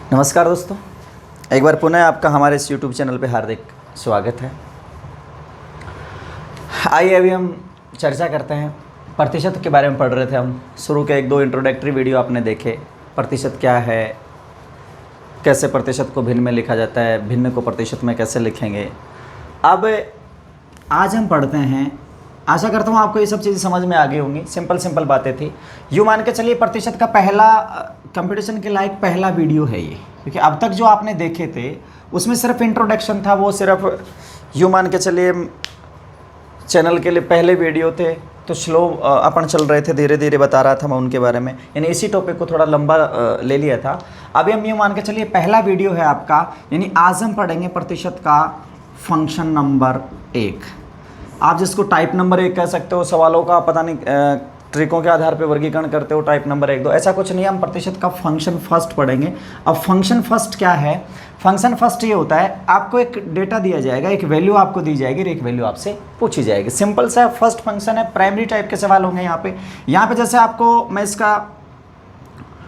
नमस्कार दोस्तों, एक बार पुनः आपका हमारे इस YouTube चैनल पे हार्दिक स्वागत है। आइए अभी हम चर्चा करते हैं। प्रतिशत के बारे में पढ़ रहे थे हम। शुरू के एक दो इंट्रोडक्टरी वीडियो आपने देखे। प्रतिशत क्या है, कैसे प्रतिशत को भिन्न में लिखा जाता है, भिन्न को प्रतिशत में कैसे लिखेंगे। अब आज हम पढ़ते हैं, आशा करता हूँ आपको ये सब चीज़ें समझ में आ गई होंगी। सिंपल बातें थी। यूँ मान के चलिए प्रतिशत का पहला कंपटीशन के लायक पहला वीडियो है ये, क्योंकि अब तक जो आपने देखे थे उसमें सिर्फ इंट्रोडक्शन था। वो सिर्फ यूँ मान के चलिए चैनल के लिए पहले वीडियो थे, तो स्लो अपन चल रहे थे, धीरे धीरे बता रहा था मैं उनके बारे में, यानी इसी टॉपिक को थोड़ा लंबा ले लिया था। अभी हम यूँ मान के चलिए पहला वीडियो है आपका, यानी आज हम पढ़ेंगे प्रतिशत का फंक्शन नंबर 1। आप जिसको टाइप नंबर 1 कह सकते हो। सवालों का पता नहीं ट्रिकों के आधार पे वर्गीकरण करते हो, टाइप नंबर 1 2 ऐसा कुछ नहीं। हम प्रतिशत का फंक्शन फर्स्ट पढ़ेंगे। अब फंक्शन फर्स्ट क्या है? फंक्शन फर्स्ट ये होता है, आपको एक डेटा दिया जाएगा, एक वैल्यू आपको दी जाएगी और एक वैल्यू आपसे पूछी जाएगी। सिंपल सा फर्स्ट फंक्शन है। प्राइमरी टाइप के सवाल होंगे यहाँ पे जैसे आपको मैं इसका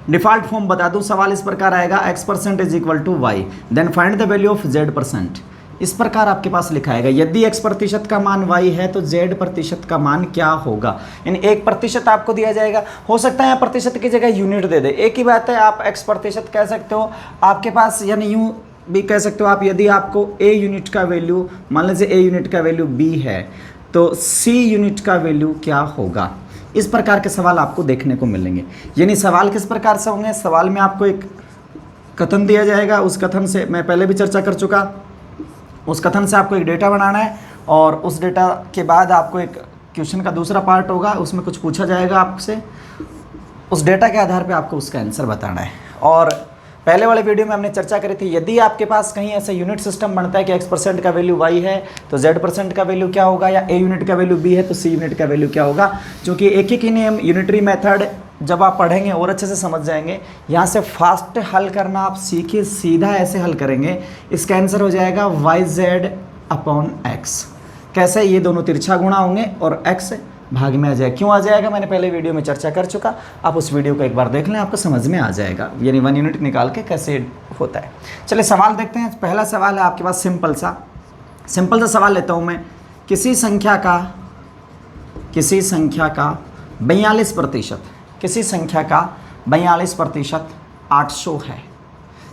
डिफ़ॉल्ट फॉर्म बता दूँ। सवाल इस प्रकार आएगा, x% is equal to y, then find the value of z%। इस प्रकार आपके पास लिखा आएगा। यदि x% का मान y है तो z% का मान क्या होगा, यानी 1% आपको दिया जाएगा। हो सकता है यहाँ प्रतिशत की जगह यूनिट दे दे, एक ही बात है। आप x% कह सकते हो आपके पास, यानी यूँ भी कह सकते हो आप। यदि आपको a यूनिट का वैल्यू, मान लीजिए a यूनिट का वैल्यू b है, तो c यूनिट का वैल्यू क्या होगा। इस प्रकार के सवाल आपको देखने को मिलेंगे। यानी सवाल किस प्रकार से होंगे? सवाल में आपको एक कथन दिया जाएगा, उस कथन से मैं पहले भी चर्चा कर चुका। उस कथन से आपको एक डेटा बनाना है और उस डेटा के बाद आपको एक क्वेश्चन का दूसरा पार्ट होगा, उसमें कुछ पूछा जाएगा आपसे। उस डेटा के आधार पे आपको उसका आंसर बताना है। और पहले वाले वीडियो में हमने चर्चा करी थी, यदि आपके पास कहीं ऐसा यूनिट सिस्टम बनता है कि x% का वैल्यू y है तो z% का वैल्यू क्या होगा, या a यूनिट का वैल्यू b है तो c यूनिट का वैल्यू क्या होगा। क्योंकि एक ही नियम यूनिटरी मेथड जब आप पढ़ेंगे और अच्छे से समझ जाएंगे, यहाँ से फास्ट हल करना आप सीखिए, सीधा ऐसे हल करेंगे। इसका आंसर हो जाएगा yz/x। कैसे? ये दोनों तिरछा गुणा होंगे और x भाग में आ जाएगा। क्यों आ जाएगा, मैंने पहले वीडियो में चर्चा कर चुका। आप उस वीडियो को एक बार देख लें, आपको समझ में आ जाएगा, यानी 1 यूनिट निकाल के कैसे होता है। चलिए सवाल देखते हैं। पहला सवाल है आपके पास सिंपल सा सवाल लेता हूँ मैं। किसी संख्या का 42% 800 है।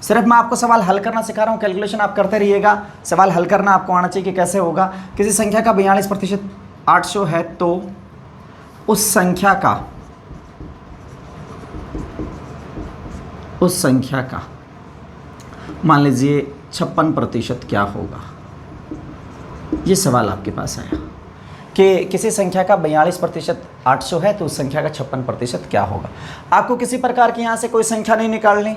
सिर्फ मैं आपको सवाल हल करना सिखा रहा हूँ, कैलकुलेशन आप करते रहिएगा। सवाल हल करना आपको आना चाहिए कि कैसे होगा। किसी संख्या का 42% 800 है तो उस संख्या का मान लीजिए 56% क्या होगा। ये सवाल आपके पास आया कि किसी संख्या का 42% 800 है तो उस संख्या का 56% क्या होगा। आपको किसी प्रकार की यहाँ से कोई संख्या नहीं निकालनी,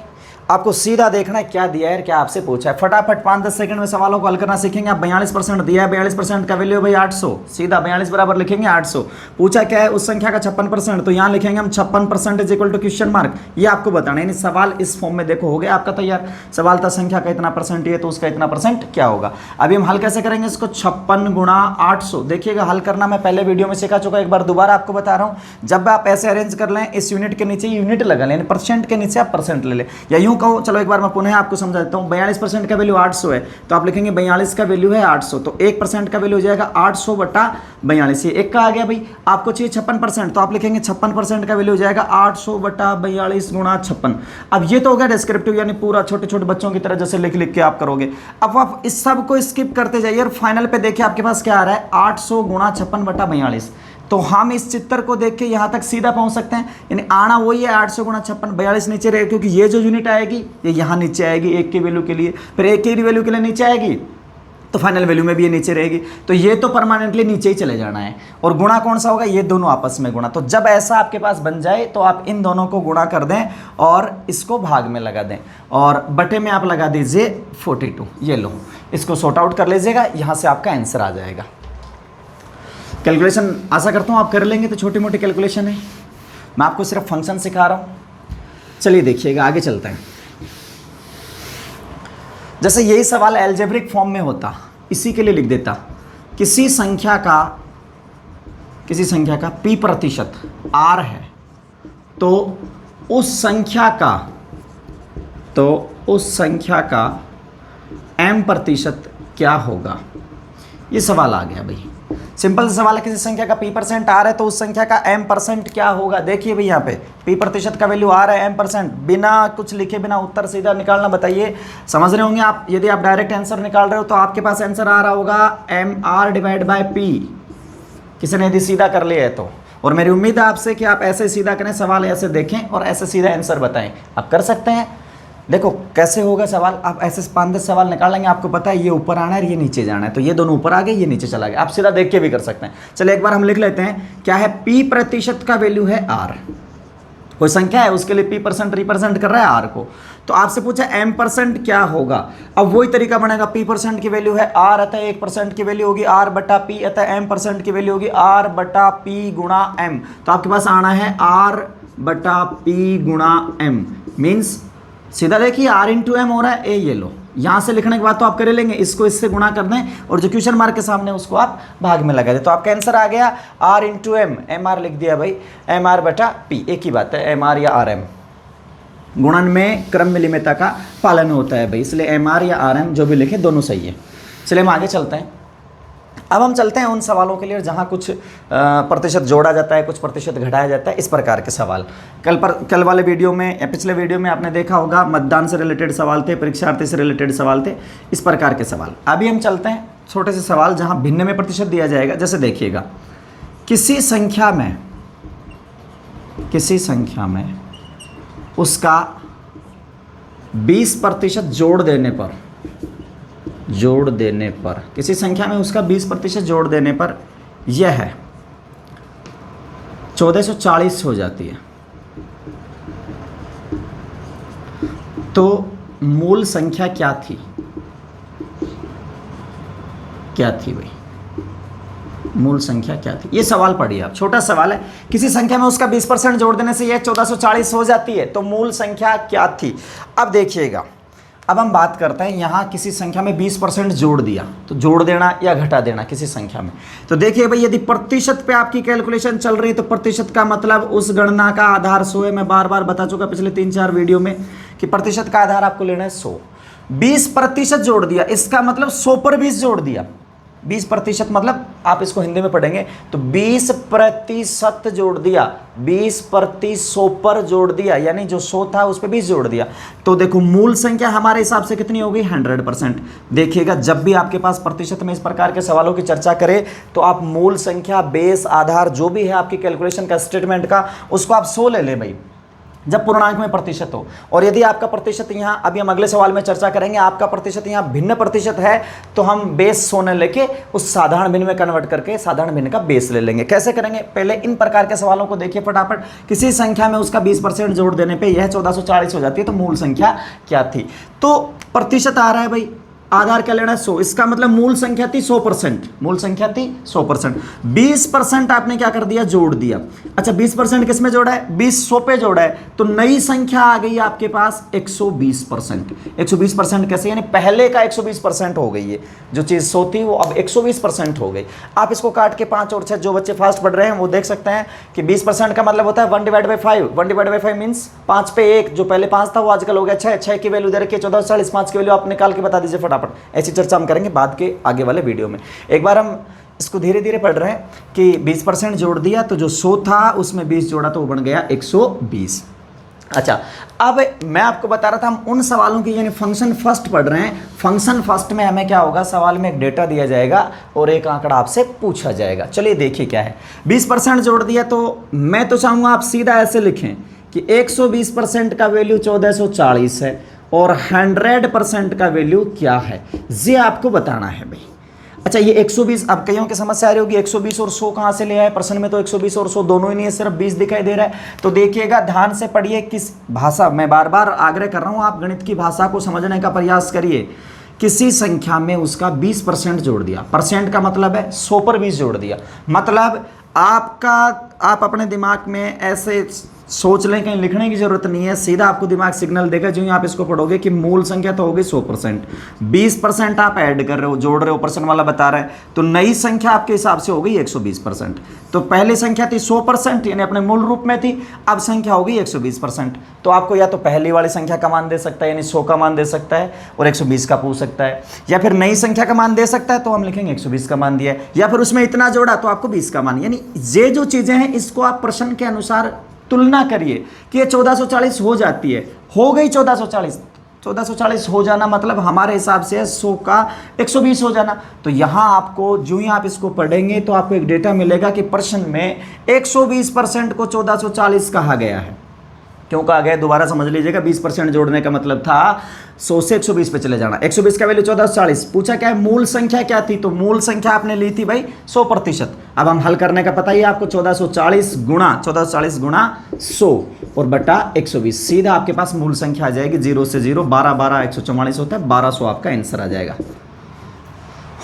आपको सीधा देखना है क्या दिया है, क्या आपसे पूछा है। फटाफट 5-10 सेकंड में सवालों को हल करना सीखेंगे आप। 42% दिया है, 42% का वैल्यू है भाई 800, सीधा 42 बराबर लिखेंगे 800। पूछा क्या है, उस संख्या का 56%, तो यहाँ लिखेंगे हम 56% is equal to question mark. ये आपको बताना है, यानी सवाल इस फॉर्म में देखो हो गया आपका तैयार। सवाल था संख्या का इतना परसेंट है तो उसका इतना परसेंट क्या होगा। अभी हम हल कैसे करेंगे इसको, 56 गुणा 800। देखिएगा हल करना मैं पहले वीडियो में सिखा चुका, एक बार दोबारा आपको बता रहा हूँ। जब आप ऐसे अरेंज कर लें, इस यूनिट के नीचे यूनिट लगा लें, परसेंट के नीचे आप परसेंट ले लें, या यूँ कहो, चलो एक बार मैं पुनः आपको समझा देता हूँ। 42% का वैल्यू 800 है तो आप लिखेंगे 42 का वैल्यू है 800, तो 1% का वैल्यू हो जाएगा 800/42। ये एक का आ गया भाई। आपको चाहिए 56% तो आप लिखेंगे 56% का वैल्यू हो जाएगा 800/42 गुणा 56। अब ये तो हो गया डिस्क्रिप्टिव, यानी पूरा छोटे छोटे बच्चों की तरह जैसे लिख लिख के आप करोगे। अब आप इस सब को स्किप करते जाइए और फाइनल पे देखिए आपके पास क्या आ रहा है, 800 गुणा 56/42। तो हम इस चित्र को देख के यहाँ तक सीधा पहुँच सकते हैं, यानी आना वही है 800 गुणा 56, 42 नीचे रहेगा, क्योंकि ये जो यूनिट आएगी ये यहाँ नीचे आएगी 1 की वैल्यू के लिए, फिर 1 की वैल्यू के लिए नीचे आएगी, तो फाइनल वैल्यू में भी ये नीचे रहेगी। तो ये तो परमानेंटली नीचे ही चले जाना है। और गुणा कौन सा होगा, ये दोनों आपस में गुणा। तो जब ऐसा आपके पास बन जाए तो आप इन दोनों को गुणा कर दें और इसको भाग में लगा दें और बटे में आप लगा दीजिए 42। ये लो, इसको सॉर्ट आउट कर लीजिएगा, यहाँ से आपका आंसर आ जाएगा। कैलकुलेशन आशा करता हूँ आप कर लेंगे, तो छोटी मोटी कैलकुलेशन है, मैं आपको सिर्फ फंक्शन सिखा रहा हूँ। चलिए देखिएगा, आगे चलते हैं। जैसे यही सवाल एल्जेब्रिक फॉर्म में होता, इसी के लिए लिख देता, किसी संख्या का p% r है तो उस संख्या का तो उस संख्या का m% क्या होगा। ये सवाल आ गया भाई, सिंपल सा सवाल है। किसी संख्या का p% आ रहा है तो उस संख्या का m% क्या होगा। देखिए भाई यहाँ पे p% का वैल्यू आ रहा है m%, बिना कुछ लिखे बिना उत्तर सीधा निकालना। बताइए समझ रहे होंगे आप। यदि आप डायरेक्ट आंसर निकाल रहे हो तो आपके पास आंसर आ रहा होगा mr/p, किसी ने यदि सीधा कर लिया है तो। और मेरी उम्मीद है आपसे कि आप ऐसे सीधा करें, सवाल ऐसे देखें और ऐसे सीधा आंसर बताएं। आप कर सकते हैं। देखो कैसे होगा सवाल, आप ऐसे 5-10 सवाल निकाल लेंगे, आपको पता है ये ऊपर आना है ये नीचे जाना है, तो ये दोनों ऊपर आ गए ये नीचे चला गया। आप सीधा देख के भी कर सकते हैं। चलिए एक बार हम लिख लेते हैं, क्या है p% का वैल्यू है r। कोई संख्या है उसके लिए p% रिप्रेजेंट कर रहा है r को, तो आपसे पूछा m% क्या होगा। अब वही तरीका बनेगा, p% की वैल्यू है r, अतः 1% की वैल्यू होगी r/p, अतः m% की वैल्यू होगी r/p गुणा m। तो आपके पास आना है r/p गुणा m, मीन्स सीधा देखिए r इंटू एम हो रहा है। ये लो, यहाँ से लिखने के बाद तो आप कर लेंगे, इसको इससे गुणा कर दें और जो क्वेश्चन मार्क के सामने उसको आप भाग में लगा दें, तो आपका आंसर आ गया r into M. M R लिख दिया भाई, mr/p, एक ही बात है, mr या rm। गुणन में क्रम मिलीमेता का पालन होता है भाई, इसलिए mr या rm जो भी लिखे दोनों सही है। चलिए हम आगे चलते हैं। अब हम चलते हैं उन सवालों के लिए जहाँ कुछ प्रतिशत जोड़ा जाता है, कुछ प्रतिशत घटाया जाता है, इस प्रकार के सवाल। कल वाले वीडियो में या पिछले वीडियो में आपने देखा होगा, मतदान से रिलेटेड सवाल थे, परीक्षार्थी से रिलेटेड सवाल थे, इस प्रकार के सवाल। अभी हम चलते हैं छोटे से सवाल जहाँ भिन्न में प्रतिशत दिया जाएगा। जैसे देखिएगा, किसी संख्या में उसका 20% जोड़ देने पर किसी संख्या में उसका 20% जोड़ देने पर यह है 1440 हो जाती है, तो मूल संख्या क्या थी भाई, मूल संख्या क्या थी। ये सवाल पढ़िए आप, छोटा सवाल है। किसी संख्या में उसका 20% जोड़ देने से यह 1440 हो जाती है, तो मूल संख्या क्या थी। अब देखिएगा, अब हम बात करते हैं यहाँ किसी संख्या में 20% जोड़ दिया, तो जोड़ देना या घटा देना किसी संख्या में। तो देखिए भाई, यदि प्रतिशत पे आपकी कैलकुलेशन चल रही है तो प्रतिशत का मतलब उस गणना का आधार 100 है। मैं बार बार बता चुका पिछले 3-4 वीडियो में कि प्रतिशत का आधार आपको लेना है 100। 20% जोड़ दिया, इसका मतलब 100 पर 20 जोड़ दिया। 20% मतलब आप इसको हिंदी में पढ़ेंगे तो 20% जोड़ दिया, 20% 100 पर जोड़ दिया, यानी जो 100 था उस पर 20 जोड़ दिया। तो देखो मूल संख्या हमारे हिसाब से कितनी होगी, 100%। देखिएगा जब भी आपके पास प्रतिशत में इस प्रकार के सवालों की चर्चा करें तो आप मूल संख्या, बेस, आधार जो भी है आपकी कैलकुलेशन का, स्टेटमेंट का, उसको आप 100 ले लें भाई, जब पूर्णांक में प्रतिशत हो। और यदि आपका प्रतिशत यहाँ, अभी हम अगले सवाल में चर्चा करेंगे, आपका प्रतिशत यहाँ भिन्न प्रतिशत है तो हम बेस 100 लेके उस साधारण भिन्न में कन्वर्ट करके साधारण भिन्न का बेस ले लेंगे। कैसे करेंगे, पहले इन प्रकार के सवालों को देखिए फटाफट। किसी संख्या में उसका 20% जोड़ देने पे यह 1440 हो जाती है, तो मूल संख्या क्या थी। तो प्रतिशत आ रहा है भाई, आधार क्या लेना है 100, इसका मतलब मूल संख्या थी 100%, मूल संख्या थी 100%। 20% आपने क्या कर दिया, जोड़ दिया। अच्छा 20% किस में जोड़ा है, 20 100 पे जोड़ा है, तो नई संख्या आ गई आपके पास 120%। 120% कैसे, यानी पहले का 120% हो गई है, जो चीज़ 100 थी वो अब 120% हो गई। आप इसको काट के 5 और 6, जो बच्चे फास्ट पढ़ रहे हैं वो देख सकते हैं कि 20% का मतलब होता है 1/5। 1/5 मीन्स 5 पे 1, जो पहले 5 था वो आजकल हो गया 6। 6 की वैल्यू दे रखी है 1440, 5 की वैल्यू आप निकाल के बता दीजिए फटाफट। ऐसी चर्चा हम करेंगे बाद के आगे वाले वीडियो में। एक बार हम इसको धीरे धीरे पढ़ रहे हैं कि 20% जोड़ दिया तो जो 100 था उसमें 20 जोड़ा तो वो बन गया 120। अच्छा, अब मैं आपको बता रहा था हम उन सवालों की, यानी फंक्शन फर्स्ट पढ़ रहे हैं। फंक्शन फर्स्ट में हमें क्या होगा, सवाल में एक डेटा दिया जाएगा और एक आंकड़ा आपसे पूछा जाएगा। चलिए देखिए क्या है। 20% जोड़ दिया तो मैं तो चाहूँगा आप सीधा ऐसे लिखें कि 120% का वैल्यू 1440 है और 100% का वैल्यू क्या है, ये आपको बताना है भाई। अच्छा ये 120, अब कईयों की समस्या आ रही होगी 120 और 100 कहाँ से ले आए, प्रश्न में तो 120 और 100 दोनों ही नहीं है, सिर्फ 20 दिखाई दे रहा है। तो देखिएगा ध्यान से पढ़िए, किस भाषा, मैं बार बार आग्रह कर रहा हूँ आप गणित की भाषा को समझने का प्रयास करिए। किसी संख्या में उसका 20% जोड़ दिया, परसेंट का मतलब है 100 पर 20 जोड़ दिया, मतलब आप अपने दिमाग में ऐसे सोच लें, कहीं लिखने की जरूरत नहीं है, सीधा आपको दिमाग सिग्नल देगा जो ही आप इसको पढ़ोगे कि मूल संख्या तो होगी 100%, 20% आप ऐड कर रहे हो, जोड़ रहे हो, परसेंट वाला बता रहा है, तो नई संख्या आपके हिसाब से हो गई 120%। तो पहली संख्या थी 100% यानी अपने मूल रूप में थी, अब संख्या होगी 120%। तो आपको या तो पहली वाली संख्या का मान दे सकता है यानी 100 का मान दे सकता है और 120 का पूछ सकता है, या फिर नई संख्या का मान दे सकता है तो हम लिखेंगे 120 का मान दिया है, या फिर उसमें इतना जोड़ा तो आपको 20 का मान। यानी ये जो चीज़ें हैं इसको आप प्रश्न के अनुसार तुलना करिए कि ये 1440 हो जाती है, हो गई 1440, 1440 हो जाना मतलब हमारे हिसाब से 100 का 120 हो जाना। तो यहाँ आपको जो ही आप इसको पढ़ेंगे तो आपको एक डेटा मिलेगा कि प्रश्न में 120% को 1440 कहा गया है। क्यों कहा गया दोबारा समझ लीजिएगा, 20% जोड़ने का मतलब था 100 से 120 पे चले जाना। 120 का वैल्यू 1440, पूछा क्या है मूल संख्या क्या थी, तो मूल संख्या आपने ली थी भाई 100%। अब हम हल करने का पता ही है आपको, 1440 गुणा 100 और बटा 120, सीधा आपके पास मूल संख्या आ जाएगी 0 से 0, 12 12 144 होता है, 1200 आपका आंसर आ जाएगा।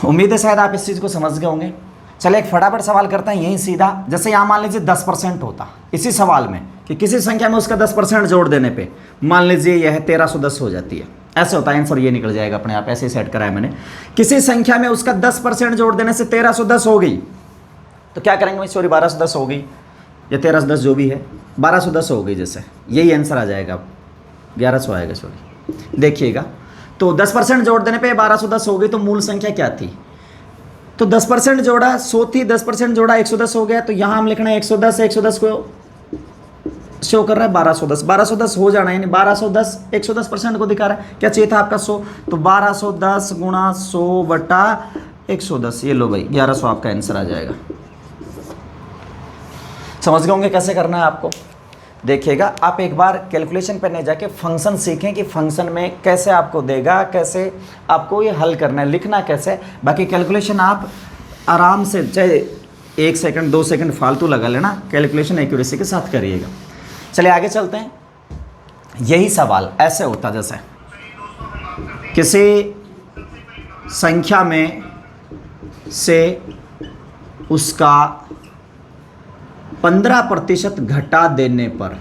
उम्मीद है शायद आप इस चीज़ को समझ गए होंगे। चले एक फटाफट सवाल करते हैं यहीं सीधा, जैसे यहाँ मान लीजिए 10% होता इसी सवाल में कि किसी संख्या में उसका 10% जोड़ देने पे मान लीजिए यह 1310 हो जाती है, ऐसे होता है, आंसर ये निकल जाएगा अपने आप, ऐसे ही सेट कराया मैंने। किसी संख्या में उसका 10% जोड़ देने से 1310 हो गई तो क्या करेंगे भाई, सॉरी 1210 हो गई या 1310 जो भी है 1210 हो गई, जैसे यही आंसर आ जाएगा, 1100 आएगा सॉरी। देखिएगा तो 10% जोड़ देने पे 1210 हो गई, तो मूल संख्या क्या थी, तो 10% जोड़ा 100 थी, 10% जोड़ा 110 हो गया, तो यहाँ हम लिखना है 110, 110 को शो कर रहा है 1210, 1210 हो जाना है, यानी 1210 110% को दिखा रहा है, क्या चाहिए था आपका 100, तो 1210 गुणा 100 बटा 110, ये लो भाई 1100 आपका आंसर आ जाएगा। समझ गए होंगे कैसे करना है आपको। देखिएगा आप एक बार कैलकुलेशन पर नहीं जाके फंक्शन सीखें कि फंक्शन में कैसे आपको देगा, कैसे आपको ये हल करना है, लिखना कैसे, बाकी कैलकुलेशन आप आराम से चाहे 1 सेकंड 2 सेकंड फालतू लगा लेना, कैलकुलेशन एक्यूरेसी के साथ करिएगा। चलिए आगे चलते हैं। यही सवाल ऐसे होता जैसे किसी संख्या में से उसका 15% घटा देने पर,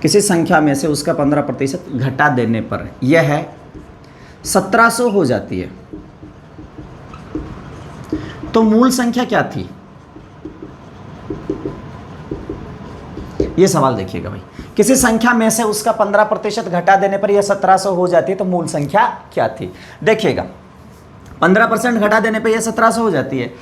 किसी संख्या में से उसका 15% घटा देने पर यह 1700 हो जाती है, तो मूल संख्या क्या थी, ये सवाल देखिएगा भाई। किसी संख्या में से उसका 15% घटा देने पर यह 1700 हो जाती है, तो मूल संख्या क्या थी। देखिएगा 15% घटा देने पर यह 1700 हो जाती है,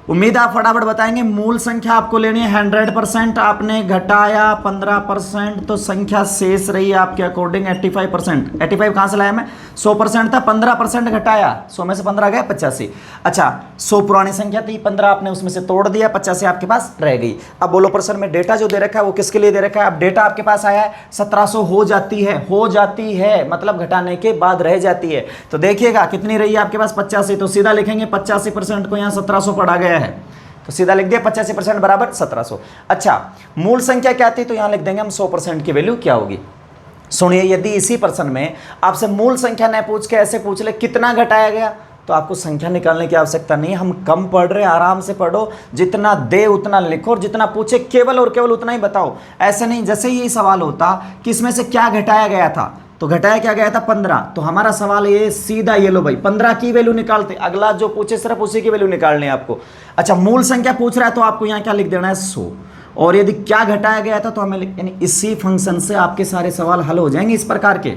उम्मीद आप फटाफट बताएंगे। मूल संख्या आपको लेनी है 100%, आपने घटाया 15%, तो संख्या शेष रही आपके अकॉर्डिंग 85%। 85 कहाँ से लाया मैं, 100% था, 15% घटाया, 100 में से 15 गया 85। अच्छा 100 पुरानी संख्या थी, 15 आपने उसमें से तोड़ दिया, 85 आपके पास रह गई। अब बोलो प्रश्न में डेटा जो दे रखा है वो किसके लिए दे रखा है, अब डेटा आपके पास आया है 1700 हो जाती है मतलब घटाने के बाद रह जाती है। तो देखिएगा कितनी रही है आपके पास 85, तो सीधा लिखेंगे 85% को यहाँ 1700 पढ़ा गया है, तो सीधा लिख दिया 85% बराबर 1700। अच्छा मूल संख्या क्या थी, तो यहां लिख देंगे हम 100% की वैल्यू क्या होगी। सुनिए यदि इसी प्रश्न में आपसे मूल संख्या न पूछ के ऐसे पूछ ले कितना घटाया गया, तो आपको संख्या निकालने की आवश्यकता नहीं है, हम कम पढ़ रहे हैं, आराम से पढ़ो, जितना दे उतना लिखो और जितना पूछे केवल और केवल उतना ही बताओ। ऐसे नहीं जैसे ये सवाल होता कि इसमें से क्या घटाया गया था, तो घटाया क्या गया था 15, तो हमारा सवाल ये सीधा ये लो भाई 15 की वैल्यू निकालते, अगला जो पूछे सिर्फ उसी की वैल्यू निकालनी है आपको। अच्छा मूल संख्या पूछ रहा है तो आपको यहाँ क्या लिख देना है 100, और यदि क्या घटाया गया था तो हमें यानी इसी फंक्शन से आपके सारे सवाल हल हो जाएंगे इस प्रकार के।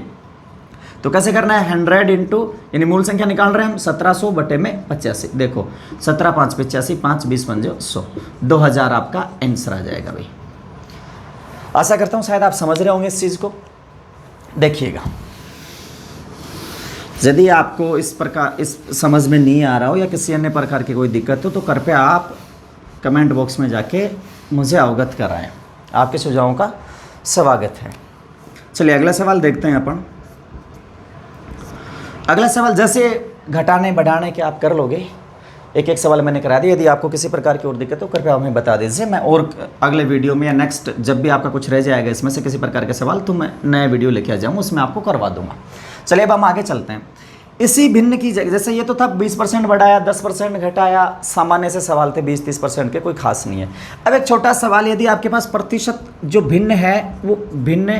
तो कैसे करना है 100 इंटू यानी मूल संख्या निकाल रहे हैं हम 1700 बटे में 85, देखो 17 5 85 5 20 पंजे 100, 2000 आपका आंसर आ जाएगा भाई। आशा करता हूँ शायद आप समझ रहे होंगे इस चीज़ को। देखिएगा यदि आपको इस प्रकार इस समझ में नहीं आ रहा हो या किसी अन्य प्रकार की कोई दिक्कत हो तो कृपया आप कमेंट बॉक्स में जाके मुझे अवगत कराएं, आपके सुझावों का स्वागत है। चलिए अगला सवाल देखते हैं अपन। अगला सवाल जैसे घटाने बढ़ाने के आप कर लोगे, एक एक सवाल मैंने करा दिया, यदि आपको किसी प्रकार की और दिक्कत हो कृपया हमें बता दीजिए, मैं और अगले वीडियो में या नेक्स्ट जब भी आपका कुछ रह जाएगा इसमें से किसी प्रकार के सवाल तो मैं नया वीडियो लेके आ जाऊँगा, उसमें आपको करवा दूंगा। चलिए अब हम आगे चलते हैं। इसी भिन्न की जगह, जैसे ये तो था 20% बढ़ाया 10% घटाया, सामान्य से सवाल थे 20-30% के, कोई खास नहीं है। अब एक छोटा सवाल, यदि आपके पास प्रतिशत जो भिन्न है वो भिन्न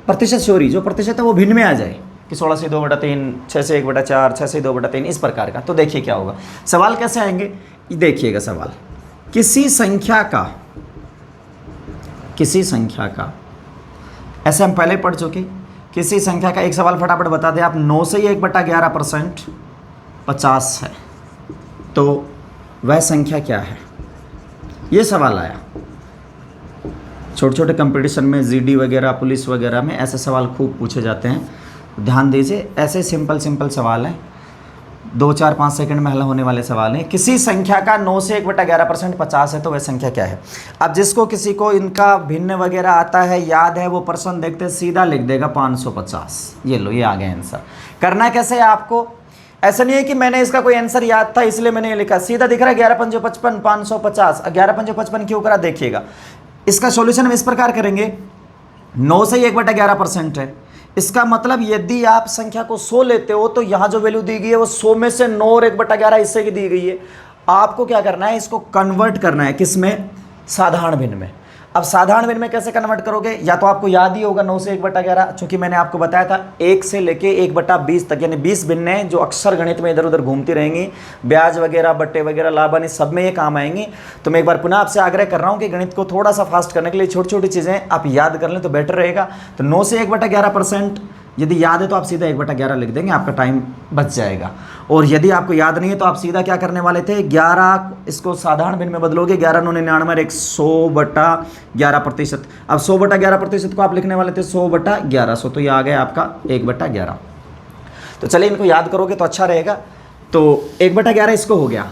प्रतिशत सॉरी जो प्रतिशत है वो भिन्न में आ जाए कि 16 से 2/3, 6 से 1/4, 6 से 2/3, इस प्रकार का, तो देखिए क्या होगा। सवाल कैसे आएंगे, देखिएगा सवाल, किसी संख्या का ऐसे हम पहले पढ़ चुके, किसी संख्या का, एक सवाल फटाफट बता दें आप, 9 से 1/11% 50 है, तो वह संख्या क्या है, ये सवाल आया। छोटे छोटे कंपटीशन में, जीडी वगैरह, पुलिस वगैरह में ऐसे सवाल खूब पूछे जाते हैं, ध्यान दीजिए। ऐसे सिंपल सवाल हैं, 2-4-5 सेकंड में हल होने वाले सवाल हैं। किसी संख्या का 9 से 1/11% 50 है, तो वह संख्या क्या है। अब जिसको किसी को इनका भिन्न वगैरह आता है, याद है, वो प्रश्न देखते सीधा लिख देगा 550। ये लो, ये आ गया आंसर। करना कैसे है आपको, ऐसा नहीं है कि मैंने इसका कोई आंसर याद था इसलिए मैंने ये लिखा, सीधा दिख रहा है 11×5 = 550। 11×5 क्यों करा, देखिएगा। इसका सॉल्यूशन हम इस प्रकार करेंगे, 9 से 1/11% है, इसका मतलब यदि आप संख्या को 100 लेते हो तो यहाँ जो वैल्यू दी गई है वो 100 में से 9 और 1/11 हिस्से की दी गई है। आपको क्या करना है, इसको कन्वर्ट करना है, किसमें, साधारण भिन्न में। अब साधारण भिन्न में कैसे कन्वर्ट करोगे, या तो आपको याद ही होगा 9 से 1/11, चूंकि मैंने आपको बताया था 1 से लेके 1/20 तक, यानी 20 भिन्न हैं जो अक्सर गणित में इधर उधर घूमती रहेंगी, ब्याज वगैरह, बट्टे वगैरह, लाभानी, सब में ये काम आएंगी। तो मैं एक बार पुनः आपसे आग्रह कर रहा हूँ कि गणित को थोड़ा सा फास्ट करने के लिए छोटी छोटी चीज़ें आप याद कर लें तो बेटर रहेगा। तो 9 से 1/11% यदि याद है तो आप सीधा 1/11 लिख देंगे, आपका टाइम बच जाएगा। और यदि आपको याद नहीं है तो आप सीधा क्या करने वाले थे, 11 इसको साधारण भिन्न में बदलोगे, 11×9 = 100/11%। अब 100/11% को आप लिखने वाले थे 100/1100, तो ये आ गया आपका 1/11। तो चलिए इनको याद करोगे तो अच्छा रहेगा। तो 1/11 इसको हो गया।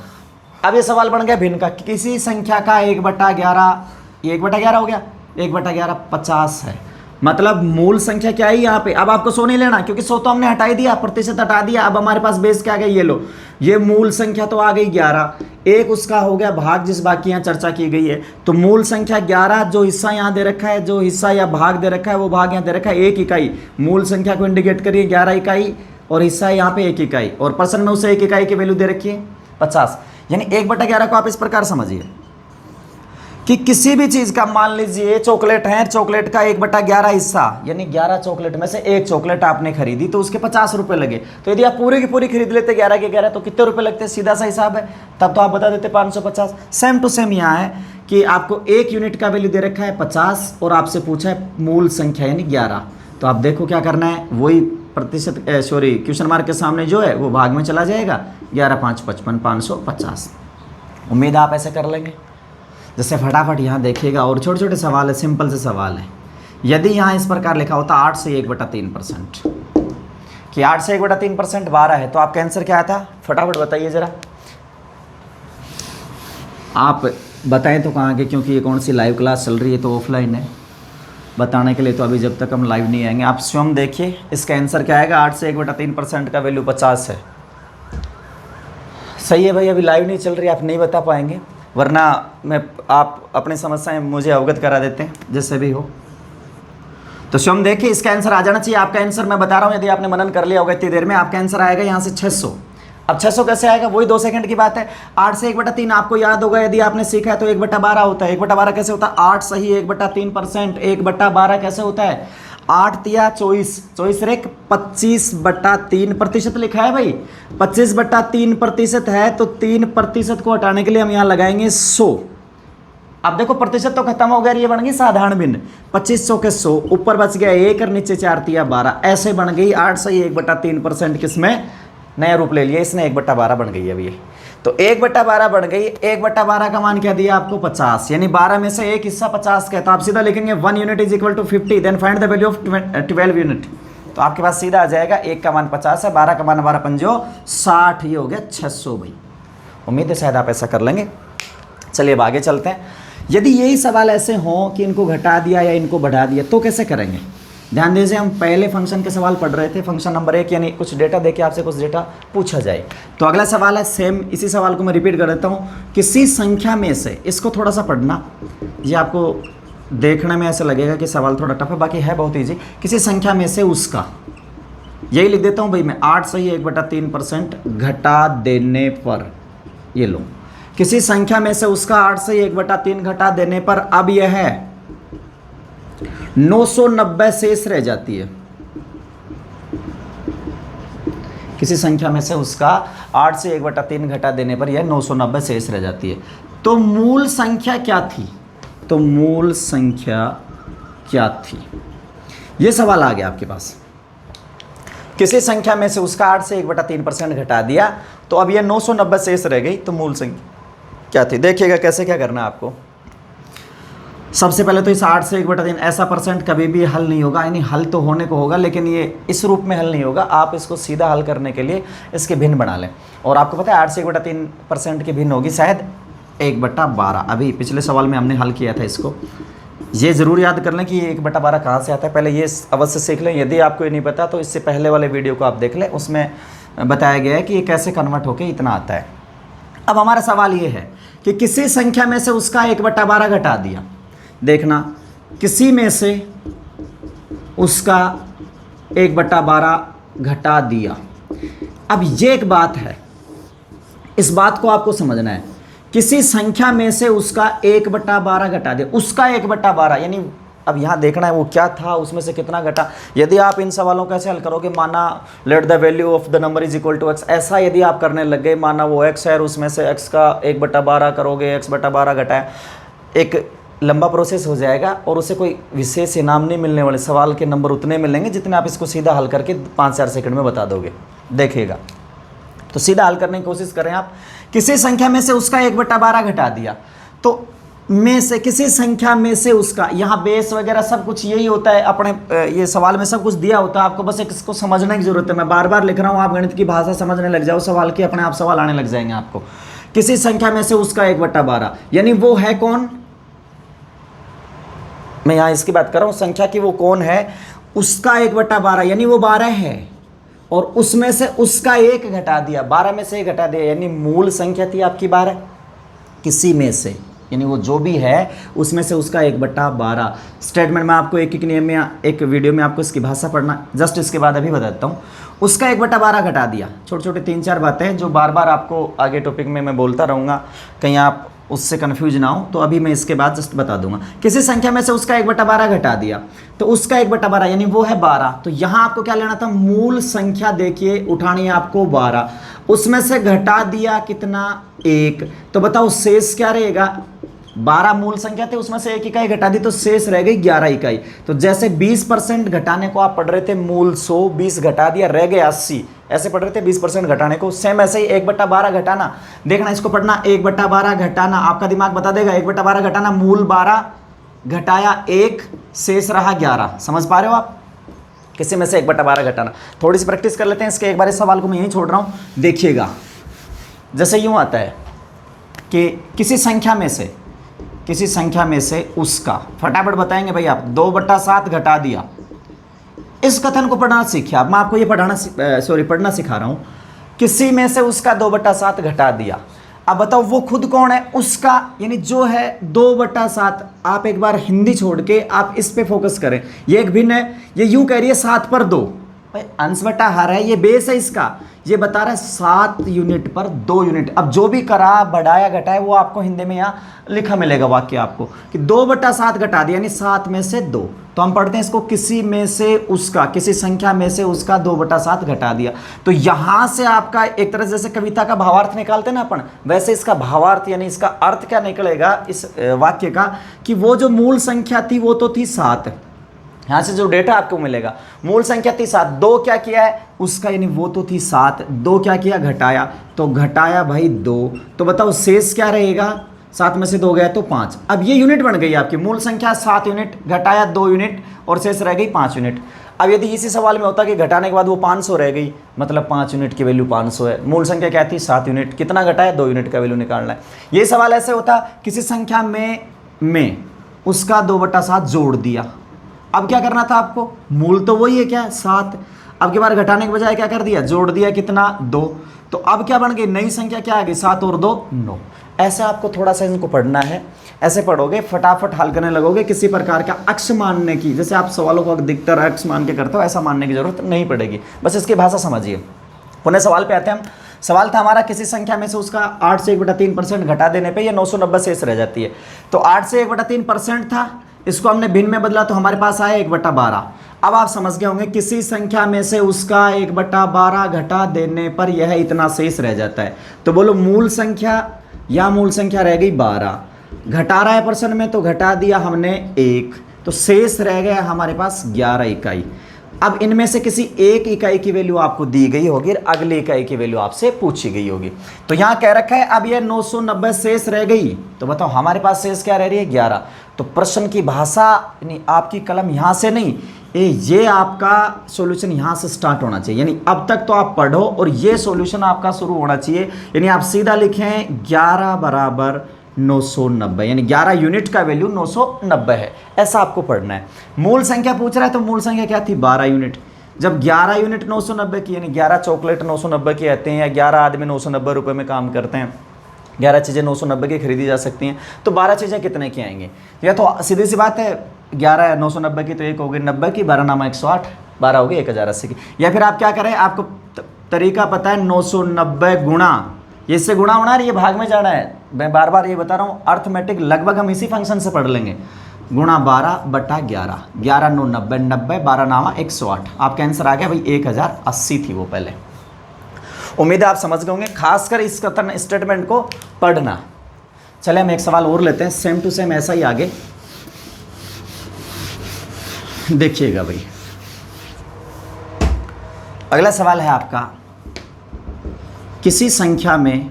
अब ये सवाल बन गया भिन्न का, किसी संख्या का 1/11, ये 1/11 हो गया, 1/11 50 है, मतलब मूल संख्या क्या है यहाँ पे। अब आपको 100 नहीं लेना क्योंकि 100 तो हमने हटा ही दिया, प्रतिशत हटा दिया। अब हमारे पास बेस क्या आ गया, ये लो, ये मूल संख्या तो आ गई 11, एक उसका हो गया भाग जिस भाग की यहाँ चर्चा की गई है। तो मूल संख्या 11, जो हिस्सा यहाँ दे रखा है, जो हिस्सा या भाग दे रखा है, वो भाग यहाँ दे रखा है 1 इकाई। मूल संख्या को इंडिकेट करिए 11 इकाई, और हिस्सा यहाँ पे 1 इकाई, और प्रश्न में उसे 1 इकाई की वैल्यू दे रखी है 50। यानी 1/11 को आप इस प्रकार समझिए कि किसी भी चीज़ का, मान लीजिए चॉकलेट है, चॉकलेट का 1/11 हिस्सा, यानी 11 चॉकलेट में से एक चॉकलेट आपने खरीदी तो उसके 50 रुपये लगे। तो यदि आप पूरी की पूरी खरीद लेते 11 के 11 तो कितने रुपए लगते, सीधा सा हिसाब है, तब तो आप बता देते 550। सेम टू सेम यहाँ है कि आपको 1 यूनिट का वैल्यू दे रखा है 50 और आपसे पूछा है मूल संख्या यानी 11। तो आप देखो क्या करना है, वही प्रतिशत क्वेश्चन मार्क के सामने जो है वो भाग में चला जाएगा, 11×5 = 55, 550। उम्मीद आप ऐसे कर लेंगे। जैसे फटाफट यहाँ देखिएगा, और छोटे छोटे सवाल है, सिंपल से सवाल है। यदि यहाँ इस प्रकार लिखा होता 8 से 1/3% कि 8 से 1/3% 12 है, तो आपका आंसर क्या आता, फटाफट बताइए ज़रा, आप बताएं तो कहाँ के, क्योंकि ये कौन सी लाइव क्लास चल रही है तो ऑफलाइन है, बताने के लिए तो अभी जब तक हम लाइव नहीं आएंगे। आप स्वयं देखिए इसका आंसर क्या आएगा। 8 से 1/3% का वैल्यू 50 है। सही है भाई, अभी लाइव नहीं चल रही, आप नहीं बता पाएंगे, वरना मैं आप अपनी समस्याएं मुझे अवगत करा देते हैं जैसे भी हो। तो स्वयं देखिए इसका आंसर आ जाना चाहिए। आपका आंसर मैं बता रहा हूँ, यदि आपने मनन कर लिया होगा इतनी देर में, आपका आंसर आएगा यहाँ से 600। अब 600 कैसे आएगा, वही 2 सेकंड की बात है। 8 से 1/3 आपको याद होगा, यदि आपने सीखा है तो 1/12 होता है। 1/12 कैसे होता है, 8 सही 1/3%, 1/12 कैसे होता है, 8 तिया 24, 24 रेक 25/3% लिखा है भाई। 25/3% है तो 3% को हटाने के लिए हम यहाँ लगाएंगे 100। अब देखो प्रतिशत तो खत्म हो गया, ये बन गई साधारण भिन्न। 2500 के 100, ऊपर बच गया 1 और नीचे 4 तिया 12, ऐसे बन गई 8 सही 1/3%। किसमें नया रूप ले लिया इसने, 1/12 बन गई अभी ये। तो 1/12 बन गई। 1/12 का मान क्या दिया आपको, 50, यानी 12 में से एक हिस्सा 50 का है, तो आप सीधा लिखेंगे 1 unit = 50, then find the value of 12 unit. तो आपके पास सीधा आ जाएगा, 1 का मान 50 है, 12 का मान 12 पंजो 60, ये हो गया 600 भाई। उम्मीद है शायद आप ऐसा कर लेंगे। चलिए अब आगे चलते हैं। यदि यही सवाल ऐसे हों कि इनको घटा दिया या इनको बढ़ा दिया तो कैसे करेंगे। ध्यान दीजिए, हम पहले फंक्शन के सवाल पढ़ रहे थे, फंक्शन नंबर 1, यानी कुछ डेटा देके आपसे कुछ डेटा पूछा जाए। तो अगला सवाल है सेम, इसी सवाल को मैं रिपीट कर देता हूँ। किसी संख्या में से, इसको थोड़ा सा पढ़ना, ये आपको देखने में ऐसा लगेगा कि सवाल थोड़ा टफ है, बाकी है बहुत ईजी। किसी संख्या में से उसका यही लिख देता हूँ भाई मैं, 8 से ही 1/3% घटा देने पर, ये लो, किसी संख्या में से उसका 8 से 1/3 घटा देने पर अब यह है 990 शेष रह जाती है। किसी संख्या में से उसका 8 से 1/3 घटा देने पर यह 990 शेष रह जाती है। तो मूल संख्या क्या थी? तो मूल संख्या क्या थी, यह सवाल आ गया आपके पास। किसी संख्या में से उसका 8 से 1/3% घटा दिया, तो अब यह 990 शेष रह गई, तो मूल संख्या क्या थी? देखिएगा कैसे क्या करना है आपको। सबसे पहले तो इस 8 से 1/3 ऐसा परसेंट कभी भी हल नहीं होगा, यानी हल तो होने को होगा लेकिन ये इस रूप में हल नहीं होगा। आप इसको सीधा हल करने के लिए इसके भिन्न बना लें। और आपको पता है 8 से 1/3% की भिन्न होगी शायद 1/12। अभी पिछले सवाल में हमने हल किया था इसको। ये ज़रूर याद कर लें कि ये 1/12 कहाँ से आता है, पहले ये अवश्य सीख लें। यदि आपको ये नहीं पता तो इससे पहले वाले वीडियो को आप देख लें, उसमें बताया गया है कि ये कैसे कन्वर्ट होकर इतना आता है। अब हमारा सवाल ये है कि किसी संख्या में से उसका 1/12 घटा दिया। देखना, किसी में से उसका 1/12 घटा दिया। अब ये एक बात है, इस बात को आपको समझना है। किसी संख्या में से उसका 1/12 घटा दिया, उसका 1/12 यानी अब यहाँ देखना है वो क्या था, उसमें से कितना घटा। यदि आप इन सवालों को कैसे हल करोगे, माना let the value of the number is equal to X, ऐसा यदि आप करने लग गए, माना वो एक्स है और उसमें से एक्स का 1/12 करोगे, x/12 घटाए, एक लंबा प्रोसेस हो जाएगा और उसे कोई विशेष इनाम नहीं मिलने वाले। सवाल के नंबर उतने मिलेंगे जितने आप इसको सीधा हल करके 5-4 सेकंड में बता दोगे। देखिएगा, तो सीधा हल करने की कोशिश करें आप। किसी संख्या में से उसका 1/12 घटा दिया, तो में से किसी संख्या में से उसका, यहाँ बेस वगैरह सब कुछ यही होता है अपने ये सवाल में सब कुछ दिया होता है, आपको बस एक इसको समझने की जरूरत है। मैं बार बार लिख रहा हूँ, आप गणित की भाषा समझने लग जाओ सवाल की, अपने आप सवाल आने लग जाएंगे आपको। किसी संख्या में से उसका 1/12 यानी वो है कौन, मैं यहाँ इसकी बात कर रहा हूँ संख्या की, वो कौन है, उसका 1/12 यानी वो 12 है और उसमें से उसका 1 घटा दिया, 12 में से 1 घटा दिया, यानी मूल संख्या थी आपकी 12। किसी में से यानी वो जो भी है उसमें से उसका 1/12 स्टेटमेंट में आपको एक नियम में एक वीडियो में आपको इसकी भाषा पढ़ना, जस्ट इसके बाद अभी बता देता हूँ। उसका 1/12 घटा दिया, छोटे छोटे 3-4 बातें जो बार बार आपको आगे टॉपिक में मैं बोलता रहूँगा, कहीं आप उससे कन्फ्यूज ना हो, तो अभी मैं इसके बाद जस्ट बता दूंगा। किसी संख्या में से उसका 1/12 घटा दिया, तो उसका 1/12 यानी वो है 12। तो यहाँ आपको क्या लेना था, मूल संख्या देखिए उठानी है आपको 12, उसमें से घटा दिया कितना, 1। तो बताओ शेष क्या रहेगा, 12 मूल संख्या थे उसमें से 1 इकाई घटा दी तो शेष रह गई 11 इकाई। तो जैसे 20% घटाने को आप पढ़ रहे थे मूल 100, 20 घटा दिया रह गए 80, ऐसे पढ़ रहे थे 20% घटाने को, सेम ऐसे ही 1/12 घटाना। देखना इसको पढ़ना, 1/12 घटाना, आपका दिमाग बता देगा 1/12 घटाना, मूल 12 घटाया 1 शेष रहा 11। समझ पा रहे हो आप, किसी में से 1/12 घटाना। थोड़ी सी प्रैक्टिस कर लेते हैं इसके, एक बार इस सवाल को मैं यहीं छोड़ रहा हूँ। देखिएगा जैसे यूँ आता है कि किसी संख्या में से उसका, फटाफट बताएंगे भाई आप, 2/7 घटा दिया। इस कथन को पढ़ना सीखिए आप, मैं आपको ये पढ़ना सिखा रहा हूँ। किसी में से उसका 2/7 घटा दिया। अब बताओ वो खुद कौन है, उसका यानी जो है 2/7। आप एक बार हिंदी छोड़ के आप इस पे फोकस करें, ये एक भिन्न है, ये यूं कह रही है 7 पर 2, भाई अंश बटा हर है, ये बेस है इसका, ये बता रहा है 7 यूनिट पर 2 यूनिट। अब जो भी करा बढ़ाया घटाया वो आपको हिंदी में यहाँ लिखा मिलेगा वाक्य आपको कि 2/7 घटा दिया यानी 7 में से 2। तो हम पढ़ते हैं इसको, किसी में से उसका, किसी संख्या में से उसका 2/7 घटा दिया। तो यहाँ से आपका एक तरह से जैसे कविता का भावार्थ निकालते ना अपन, वैसे इसका भावार्थ यानी इसका अर्थ क्या निकलेगा इस वाक्य का, कि वो जो मूल संख्या थी वो तो थी 7। यहाँ से जो डेटा आपको मिलेगा, मूल संख्या थी 7, 2 क्या किया है उसका, यानी वो तो थी 7, 2 क्या किया घटाया, तो घटाया भाई 2। तो बताओ शेष क्या रहेगा, 7 में से 2 गया तो 5। अब ये यूनिट बन गई आपकी, मूल संख्या 7 यूनिट, घटाया 2 यूनिट और शेष रह गई 5 यूनिट। अब यदि इसी सवाल में होता कि घटाने के बाद वो 500 रह गई, मतलब 5 यूनिट की वैल्यू 500 है, मूल संख्या क्या थी 7 यूनिट, कितना घटाया 2 यूनिट का वैल्यू निकालना है। ये सवाल ऐसे होता, किसी संख्या में उसका 2/7 जोड़ दिया। अब क्या करना था आपको, मूल तो वही है क्या 7, अब की बार घटाने के बजाय क्या कर दिया, जोड़ दिया कितना 2। तो अब क्या बन गई, नई संख्या क्या आ गई, 7 और 2 9। ऐसे आपको थोड़ा सा इनको पढ़ना है, ऐसे पढ़ोगे फटाफट हल करने लगोगे। किसी प्रकार का अक्ष मानने की, जैसे आप सवालों को अधिकतर अक्ष मान के करते हो, ऐसा मानने की जरूरत नहीं पड़ेगी, बस इसकी भाषा समझिए। पुनः सवाल पे आते हैं हम। सवाल था हमारा, किसी संख्या में से उसका 8 से 1/3% घटा देने पे ये 990 शेष रह जाती है। तो 8 से 1/3% था, इसको हमने भिन्न में बदला तो हमारे पास आया 1/12। अब आप समझ गए होंगे, किसी संख्या में से उसका 1/12 घटा देने पर यह इतना शेष रह जाता है। तो बोलो मूल संख्या, या मूल संख्या रह गई 12, घटा रहा है प्रश्न में तो घटा दिया हमने 1, तो शेष रह गया हमारे पास 11 इकाई। अब इनमें से किसी एक इकाई की वैल्यू आपको दी गई होगी और अगली इकाई की वैल्यू आपसे पूछी गई होगी। तो यहाँ कह रखा है अब ये 990 शेष रह गई, तो बताओ हमारे पास शेष क्या रह रही है 11। तो प्रश्न की भाषा यानी आपकी कलम यहाँ से नहीं, ये आपका सॉल्यूशन यहाँ से स्टार्ट होना चाहिए। यानी अब तक तो आप पढ़ो और ये सॉल्यूशन आपका शुरू होना चाहिए। यानी आप सीधा लिखें 11 बराबर 990, यानी 11 यूनिट का वैल्यू 990 है, ऐसा आपको पढ़ना है। मूल संख्या पूछ रहा है तो मूल संख्या क्या थी 12 यूनिट। जब 11 यूनिट 990 की, यानी 11 चॉकलेट 990 की आते हैं, या 11 आदमी 990 रुपये में काम करते हैं, 11 चीज़ें 990 की खरीदी जा सकती हैं, तो 12 चीज़ें कितने की आएंगी? या तो सीधी सी बात है 11 990 की तो एक हो गई 90 की, 12 नामा 108, 12 हो गई 1080 की। या फिर आप क्या करें, आपको तरीका पता है 990 गुणा, ये इससे गुणा होना है, ये भाग में जाना है। मैं बार बार ये बता रहा हूँ, अर्थमेटिक लगभग हम इसी फंक्शन से पढ़ लेंगे। गुणा 12/11, 11 9 90, 90 12 नामा 108, आपका आंसर आ गया भाई 1080 थी वो पहले। उम्मीद है आप समझ गए होंगे, खासकर इस कथन स्टेटमेंट को पढ़ना। चले हम एक सवाल और लेते हैं, सेम टू सेम ऐसा ही आगे देखिएगा भाई। अगला सवाल है आपका, किसी संख्या में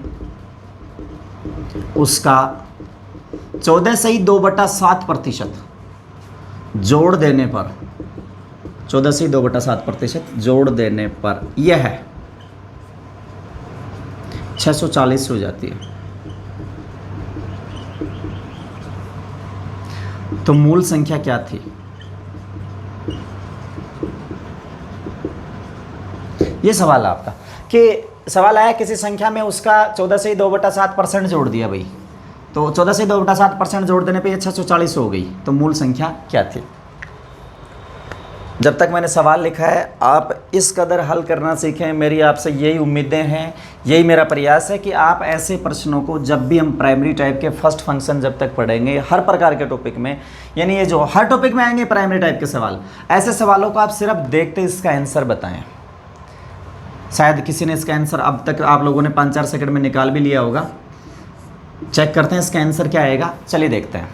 उसका 14 से ही 2/7% जोड़ देने पर, 14 से 2/7% जोड़ देने पर यह है 640 हो जाती है। तो मूल संख्या क्या थी? ये सवाल है आपका, कि सवाल आया किसी संख्या में उसका 14 से 2/7% जोड़ दिया भाई, तो 14 से 2/7% जोड़ देने पे ये 640 हो गई, तो मूल संख्या क्या थी? जब तक मैंने सवाल लिखा है आप इस कदर हल करना सीखें, मेरी आपसे यही उम्मीदें हैं, यही मेरा प्रयास है कि आप ऐसे प्रश्नों को जब भी हम प्राइमरी टाइप के फर्स्ट फंक्शन जब तक पढ़ेंगे हर प्रकार के टॉपिक में, यानी ये जो हर टॉपिक में आएंगे प्राइमरी टाइप के सवाल, ऐसे सवालों को आप सिर्फ देखते इसका आंसर बताएं। शायद किसी ने इसका आंसर अब तक आप लोगों ने 5-4 सेकंड में निकाल भी लिया होगा। चेक करते हैं इसका आंसर क्या आएगा, चलिए देखते हैं।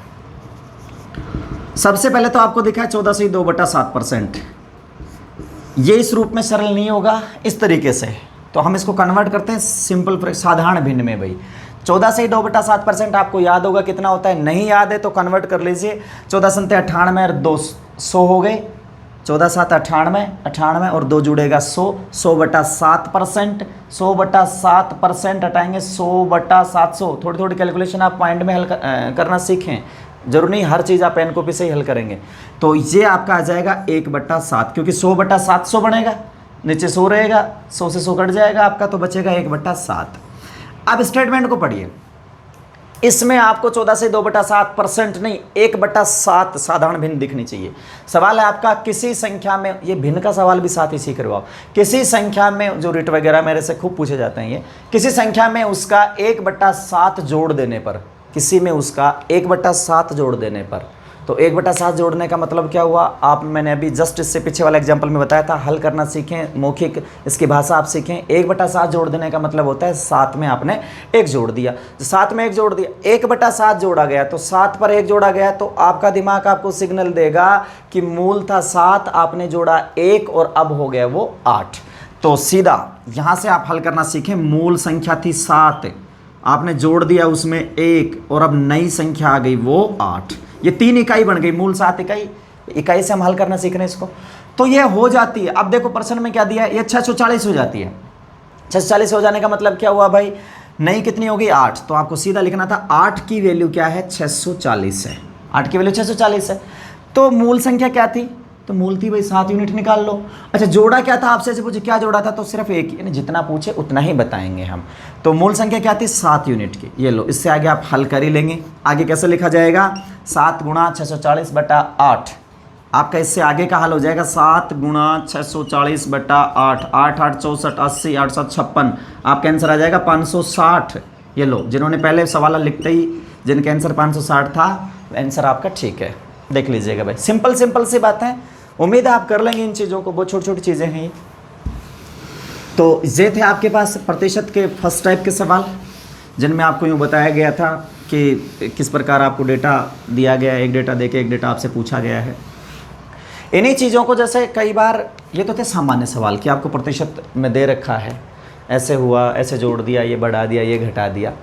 सबसे पहले तो आपको दिखा है 14 से 2/7%, ये इस रूप में सरल नहीं होगा इस तरीके से, तो हम इसको कन्वर्ट करते हैं सिंपल साधारण भिन्न में भाई। 14 से 2/7% आपको याद होगा कितना होता है, नहीं याद है तो कन्वर्ट कर लीजिए। 14 संते 98 और 200 हो गए, 14 7 98, 98 और 2 जुड़ेगा 100, 100/7%, 100/7% हटाएंगे 100/700। थोड़ी थोड़ी कैलकुलेशन आप पॉइंट में हल करना सीखें, जरूर नहीं हर चीज़ आप पेन कॉपी से ही हल करेंगे। तो ये आपका आ जाएगा 1/7, क्योंकि 100/700 बनेगा, नीचे 100 रहेगा, 100 से 100 कट जाएगा आपका, तो बचेगा 1/7। अब स्टेटमेंट को पढ़िए, इसमें आपको 14 से 2/7% नहीं 1/7 साधारण भिन्न दिखनी चाहिए। सवाल है आपका, किसी संख्या में, ये भिन्न का सवाल भी साथ ही सीख रहे हो आप, किसी संख्या में, जो रिट वगैरह मेरे से खूब पूछे जाते हैं, ये किसी संख्या में उसका 1/7 जोड़ देने पर, किसी में उसका 1/7 जोड़ देने पर, तो 1/7 जोड़ने का मतलब क्या हुआ, आप मैंने अभी जस्ट इससे पीछे वाला एग्जांपल में बताया था, हल करना सीखें, मौखिक इसकी भाषा आप सीखें। 1/7 जोड़ देने का मतलब होता है 7 में आपने 1 जोड़ दिया, 7 में 1 जोड़ दिया, 1/7 जोड़ा गया, तो 7 पर 1 जोड़ा गया, तो आपका दिमाग आपको सिग्नल देगा कि मूल था 7, आपने जोड़ा 1 और अब हो गया वो 8। तो सीधा यहाँ से आप हल करना सीखें, मूल संख्या थी 7, आपने जोड़ दिया उसमें 1 और अब नई संख्या आ गई वो 8, ये 3 इकाई बन गई, मूल 7 इकाई से हम हल करना सीख रहे हैं इसको, तो ये हो जाती है। अब देखो प्रश्न में क्या दिया है, ये 640 हो जाती है। 640 हो जाने का मतलब क्या हुआ भाई, नई कितनी होगी 8, तो आपको सीधा लिखना था 8 की वैल्यू क्या है 640 है, 8 की वैल्यू 640 है। तो मूल संख्या क्या थी तो मूलतः भाई 7 यूनिट निकाल लो। अच्छा जोड़ा क्या था, आपसे पूछे क्या जोड़ा था, तो सिर्फ एक ही, जितना पूछे उतना ही बताएंगे हम। तो मूल संख्या क्या थी, 7 यूनिट की। ये लो, इससे आगे आप हल कर ही लेंगे। आगे कैसे लिखा जाएगा, 7 गुणा 640/8। आपका इससे आगे का हल हो जाएगा 7 गुणा 640/8, 8 8 64, 80 8 7 56। आपका आंसर आ जाएगा 560। ये लो, जिन्होंने पहले सवाल लिखते ही जिनका आंसर 560 था, आंसर आपका ठीक है। देख लीजिएगा भाई, सिंपल सिंपल सी बात है। उम्मीद है आप कर लेंगे इन चीज़ों को, बहुत छोटी छोटी चीज़ें हैं ये। तो ये थे आपके पास प्रतिशत के फर्स्ट टाइप के सवाल, जिनमें आपको यूँ बताया गया था कि किस प्रकार आपको डेटा दिया गया है, एक डेटा देके एक डेटा आपसे पूछा गया है। इन्हीं चीज़ों को जैसे कई बार, ये तो थे सामान्य सवाल कि आपको प्रतिशत में दे रखा है, ऐसे हुआ, ऐसे जोड़ दिया, ये बढ़ा दिया, ये घटा दिया।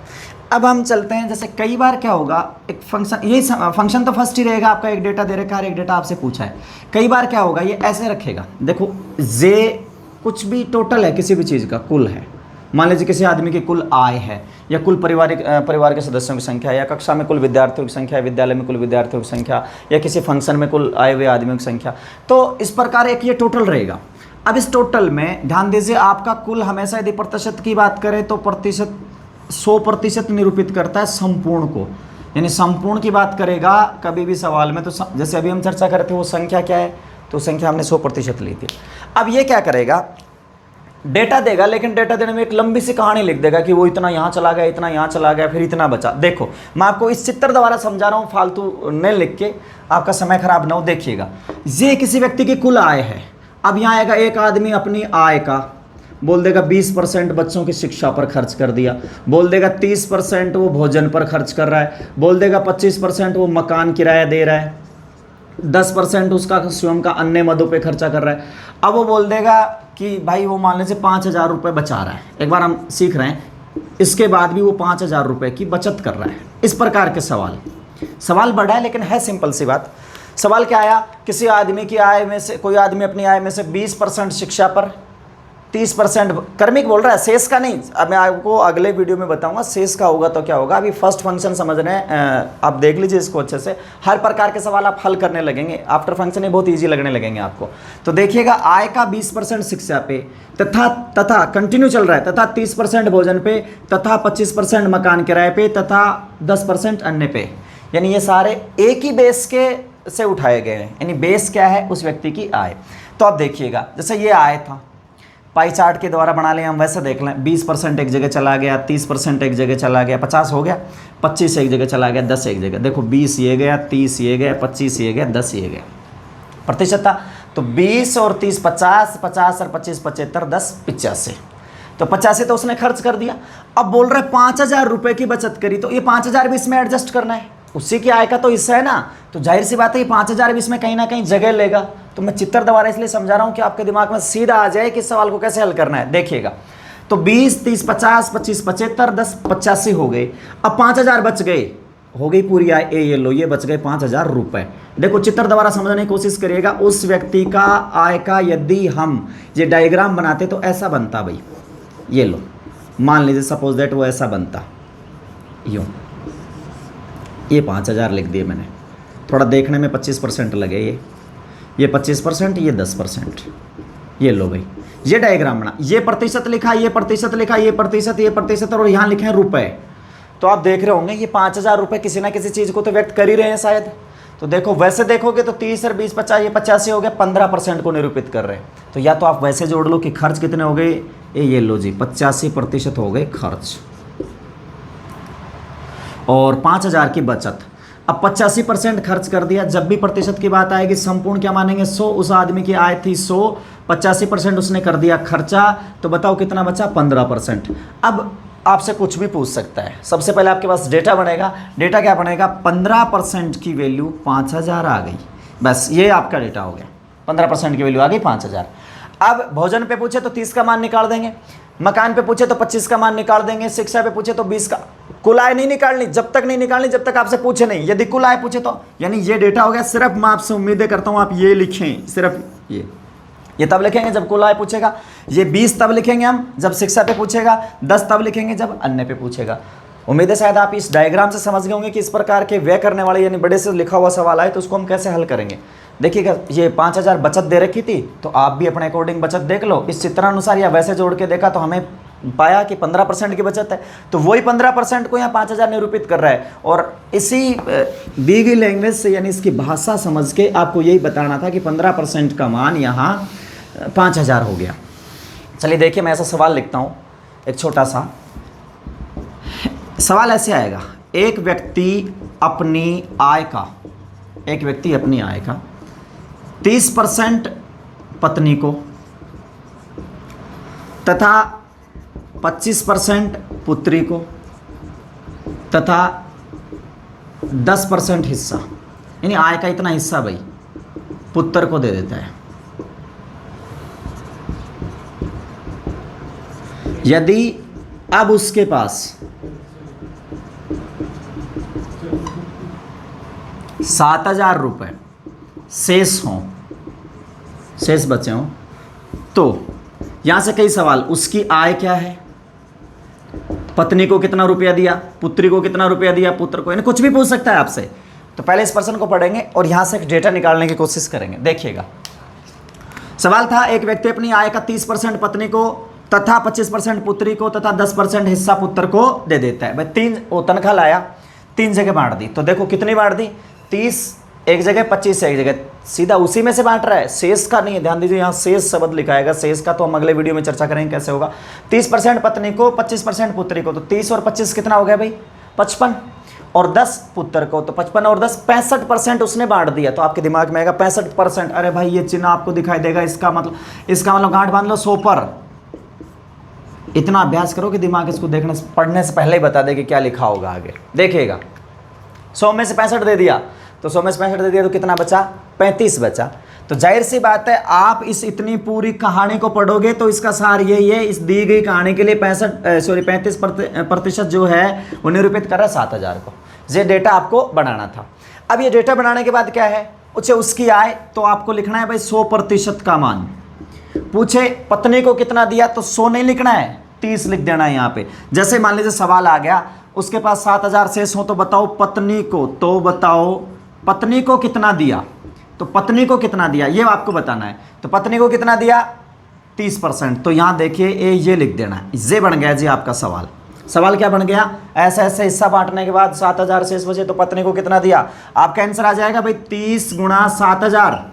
अब हम चलते हैं, जैसे कई बार क्या होगा, एक फंक्शन, यही फंक्शन तो फर्स्ट ही रहेगा आपका, एक डेटा दे रखा है, एक डेटा आपसे पूछा है। कई बार क्या होगा, ये ऐसे रखेगा, देखो ये कुछ भी टोटल है किसी भी चीज़ का, कुल है। मान लीजिए किसी आदमी की कुल आय है, या कुल परिवार के सदस्यों की संख्या, या कक्षा में कुल विद्यार्थियों की संख्या, विद्यालय में कुल विद्यार्थियों की संख्या, या किसी फंक्शन में कुल आए हुए आदमियों की संख्या। तो इस प्रकार एक ये टोटल रहेगा। अब इस टोटल में ध्यान दीजिए, आपका कुल हमेशा यदि प्रतिशत की बात करें तो प्रतिशत 100% निरूपित करता है संपूर्ण को, यानी संपूर्ण की बात करेगा कभी भी सवाल में। तो जैसे अभी हम चर्चा करते हैं वो संख्या क्या है, तो संख्या हमने 100% ली थी। अब ये क्या करेगा, डेटा देगा, लेकिन डेटा देने में एक लंबी सी कहानी लिख देगा कि वो इतना यहाँ चला गया, इतना यहाँ चला गया, फिर इतना बचा। देखो मैं आपको इस चित्र द्वारा समझा रहा हूँ, फालतू नहीं लिख के आपका समय खराब ना हो। देखिएगा, ये किसी व्यक्ति की कुल आय है। अब यहाँ आएगा एक आदमी अपनी आय का बोल देगा 20% बच्चों की शिक्षा पर खर्च कर दिया, बोल देगा 30% वो भोजन पर खर्च कर रहा है, बोल देगा 25% वो मकान किराया दे रहा है, 10% उसका स्वयं का अन्य मदों पे खर्चा कर रहा है। अब वो बोल देगा कि भाई वो मान लीजिए 5,000 रुपये बचा रहा है। एक बार हम सीख रहे हैं, इसके बाद भी वो 5,000 रुपये की बचत कर रहा है। इस प्रकार के सवाल बड़ा है, लेकिन है सिंपल सी बात। सवाल क्या आया, किसी आदमी की आय में से, कोई आदमी अपनी आय में से 20% शिक्षा पर, 30% कर्मिक बोल रहा है, शेष का नहीं। अब मैं आपको अगले वीडियो में बताऊंगा शेष का होगा तो क्या होगा। अभी फर्स्ट फंक्शन समझ रहे हैं, आप देख लीजिए इसको अच्छे से। हर प्रकार के सवाल आप हल करने लगेंगे, आफ्टर फंक्शन ये बहुत इजी लगने लगेंगे आपको। तो देखिएगा, आय का 20% शिक्षा पे, तथा कंटिन्यू चल रहा है, तथा 30% भोजन पे, तथा 25% मकान किराए पे, तथा 10% अन्य पे। यानी ये सारे एक ही बेस के से उठाए गए हैं, यानी बेस क्या है, उस व्यक्ति की आय। तो आप देखिएगा, जैसे ये आय था, पाई चार्ट के द्वारा बना लें हम, वैसे देख लें, 20% एक जगह चला गया, 30% एक जगह चला गया, 50 हो गया, 25 एक जगह चला गया, 10 एक जगह। देखो 20 ये गया, 30 ये गया, 25 ये गया, 10 ये गया। प्रतिशत था तो 20 और 30 50, 50 और 25 75, 10 85। तो 85 तो उसने खर्च कर दिया। अब बोल रहे 5,000 रुपये की बचत करी, तो ये 5,000 भी इसमें एडजस्ट करना है, उसी की आय का तो हिस्सा है ना। तो जाहिर सी बात है ये 5,000 भी इसमें कहीं ना कहीं जगह लेगा। तो मैं चित्र द्वारा इसलिए समझा रहा हूं कि आपके दिमाग में सीधा आ जाए कि सवाल को कैसे हल करना है। देखिएगा, तो 20 30 50 25 75 10 85 हो गए। अब 5,000 बच गए, हो गई पूरी आय। ये लो, ये बच गए 5,000 रुपये। देखो चित्र द्वारा समझने की कोशिश करिएगा। उस व्यक्ति का आय का यदि हम ये डायग्राम बनाते तो ऐसा बनता भाई। ये लो, मान लीजिए सपोज दैट वो ऐसा बनता, यूँ। ये 5,000 लिख दिए मैंने, थोड़ा देखने में 25% लगे, ये 25%, ये 10%। ये लो भाई, ये डायग्राम बना, ये प्रतिशत लिखा, ये प्रतिशत लिखा, ये प्रतिशत, ये प्रतिशत, और यहाँ लिखे हैं रुपए। तो आप देख रहे होंगे ये 5,000 रुपये किसी ना किसी चीज़ को तो व्यक्त कर ही रहे हैं शायद। तो देखो वैसे देखोगे तो 30 और 20 50, ये 85 हो गया, 15% को निरूपित कर रहे हैं। तो या तो आप वैसे जोड़ लो कि खर्च कितने हो गए, ये लो जी 85% हो गए खर्च, और 5,000 की बचत। अब 85% खर्च कर दिया। जब भी प्रतिशत की बात आएगी संपूर्ण क्या मानेंगे, 100। उस आदमी की आय थी 100, 85% उसने कर दिया खर्चा, तो बताओ कितना बचा, 15%। अब आपसे कुछ भी पूछ सकता है। सबसे पहले आपके पास डेटा बनेगा। डेटा क्या बनेगा, 15% की वैल्यू 5,000 आ गई। बस ये आपका डेटा हो गया, 15% की वैल्यू आ गई 5,000। अब भोजन पे पूछे तो 30 का मान निकाल देंगे, मकान पे पूछे तो 25 का मान निकाल देंगे, शिक्षा पे पूछे तो 20 का। कुल आय नहीं निकालनी, जब तक नहीं निकालनी जब तक आपसे पूछे नहीं। यदि कुल आय पूछे तो, यानी ये डेटा हो गया। सिर्फ मैं आपसे उम्मीदें करता हूँ आप ये लिखें, सिर्फ ये तब लिखेंगे जब कुल आय पूछेगा, ये 20 तब लिखेंगे हम जब शिक्षा पे पूछेगा, 10 तब लिखेंगे जब अन्य पे पूछेगा। उम्मीद है शायद आप इस डायग्राम से समझ गए होंगे कि इस प्रकार के व्यय करने वाले यानी बड़े से लिखा हुआ सवाल आए तो उसको हम कैसे हल करेंगे। देखिएगा ये 5,000 बचत दे रखी थी, तो आप भी अपने अकॉर्डिंग बचत देख लो इस चित्रानुसार, या वैसे जोड़ के देखा तो हमें पाया कि 15% की बचत है, तो वही 15% को यहाँ 5,000 निरूपित कर रहा है। और इसी दी गई लैंग्वेज से यानी इसकी भाषा समझ के आपको यही बताना था कि 15% का मान यहाँ 5,000 हो गया। चलिए देखिए, मैं ऐसा सवाल लिखता हूँ, एक छोटा सा सवाल ऐसे आएगा, एक व्यक्ति अपनी आय का 30% पत्नी को तथा 25% पुत्री को तथा 10% हिस्सा, यानी आय का इतना हिस्सा भाई पुत्र को दे देता है। यदि अब उसके पास 7,000 रुपये शेष बचे हों, तो यहां से कई सवाल, उसकी आय क्या है, पत्नी को कितना रुपया दिया, पुत्री को कितना रुपया दिया, पुत्र को, यानी कुछ भी पूछ सकता है आपसे। तो पहले इस प्रश्न को पढ़ेंगे और यहां से एक डेटा निकालने की कोशिश करेंगे। देखिएगा, सवाल था एक व्यक्ति अपनी आय का 30% पत्नी को तथा 25% पुत्री को तथा 10% हिस्सा पुत्र को दे देता है। भाई तनख्वाह लाया, 3 जगह बांट दी, तो देखो कितनी बांट दी, 30 एक जगह, 25 एक जगह, सीधा उसी में से बांट रहा है, शेष का नहीं है। ध्यान दीजिए, यहाँ शेष शब्द लिखाएगा, शेष का तो हम अगले वीडियो में चर्चा करेंगे कैसे होगा। 30% पत्नी को, 25% पुत्री को, तो 30 और 25 कितना हो गया भाई, 55, और 10 पुत्र को, तो 55 और 10 65% उसने बांट दिया। तो आपके दिमाग में आएगा 65%, अरे भाई ये चिन्ह आपको दिखाई देगा, इसका मतलब गांठ बांध लो 100 पर। इतना अभ्यास करो कि दिमाग इसको देखने से, पढ़ने से पहले ही बता दे कि क्या लिखा होगा आगे। देखिएगा, 100 में से 65 दे दिया, तो 100 में से 65 दे दिया, तो कितना बचा, 35 बचा। तो जाहिर सी बात है, आप इस इतनी पूरी कहानी को पढ़ोगे तो इसका सार यही है, इस दी गई कहानी के लिए 35% जो है वो निरूपित कर रहा है 7,000 को। ये डेटा आपको बनाना था। अब ये डेटा बनाने के बाद क्या है, उसकी आय, तो आपको लिखना है भाई 100% का मान। पूछे पत्नी को कितना दिया, तो 100 नहीं लिखना है, 30 लिख देना है यहाँ पे। जैसे मान लीजिए सवाल आ गया, उसके पास 7,000 शेष हो, तो बताओ पत्नी को कितना दिया, तो पत्नी को कितना दिया ये आपको बताना है। तो पत्नी को कितना दिया, 30%, तो यहाँ देखिए ये लिख देना है। ये बन गया जी आपका सवाल। सवाल क्या बन गया, ऐसे ऐसे हिस्सा बांटने के बाद 7,000 शेष बचे, तो पत्नी को कितना दिया। आपका आंसर आ जाएगा भाई 30 गुणा 7,000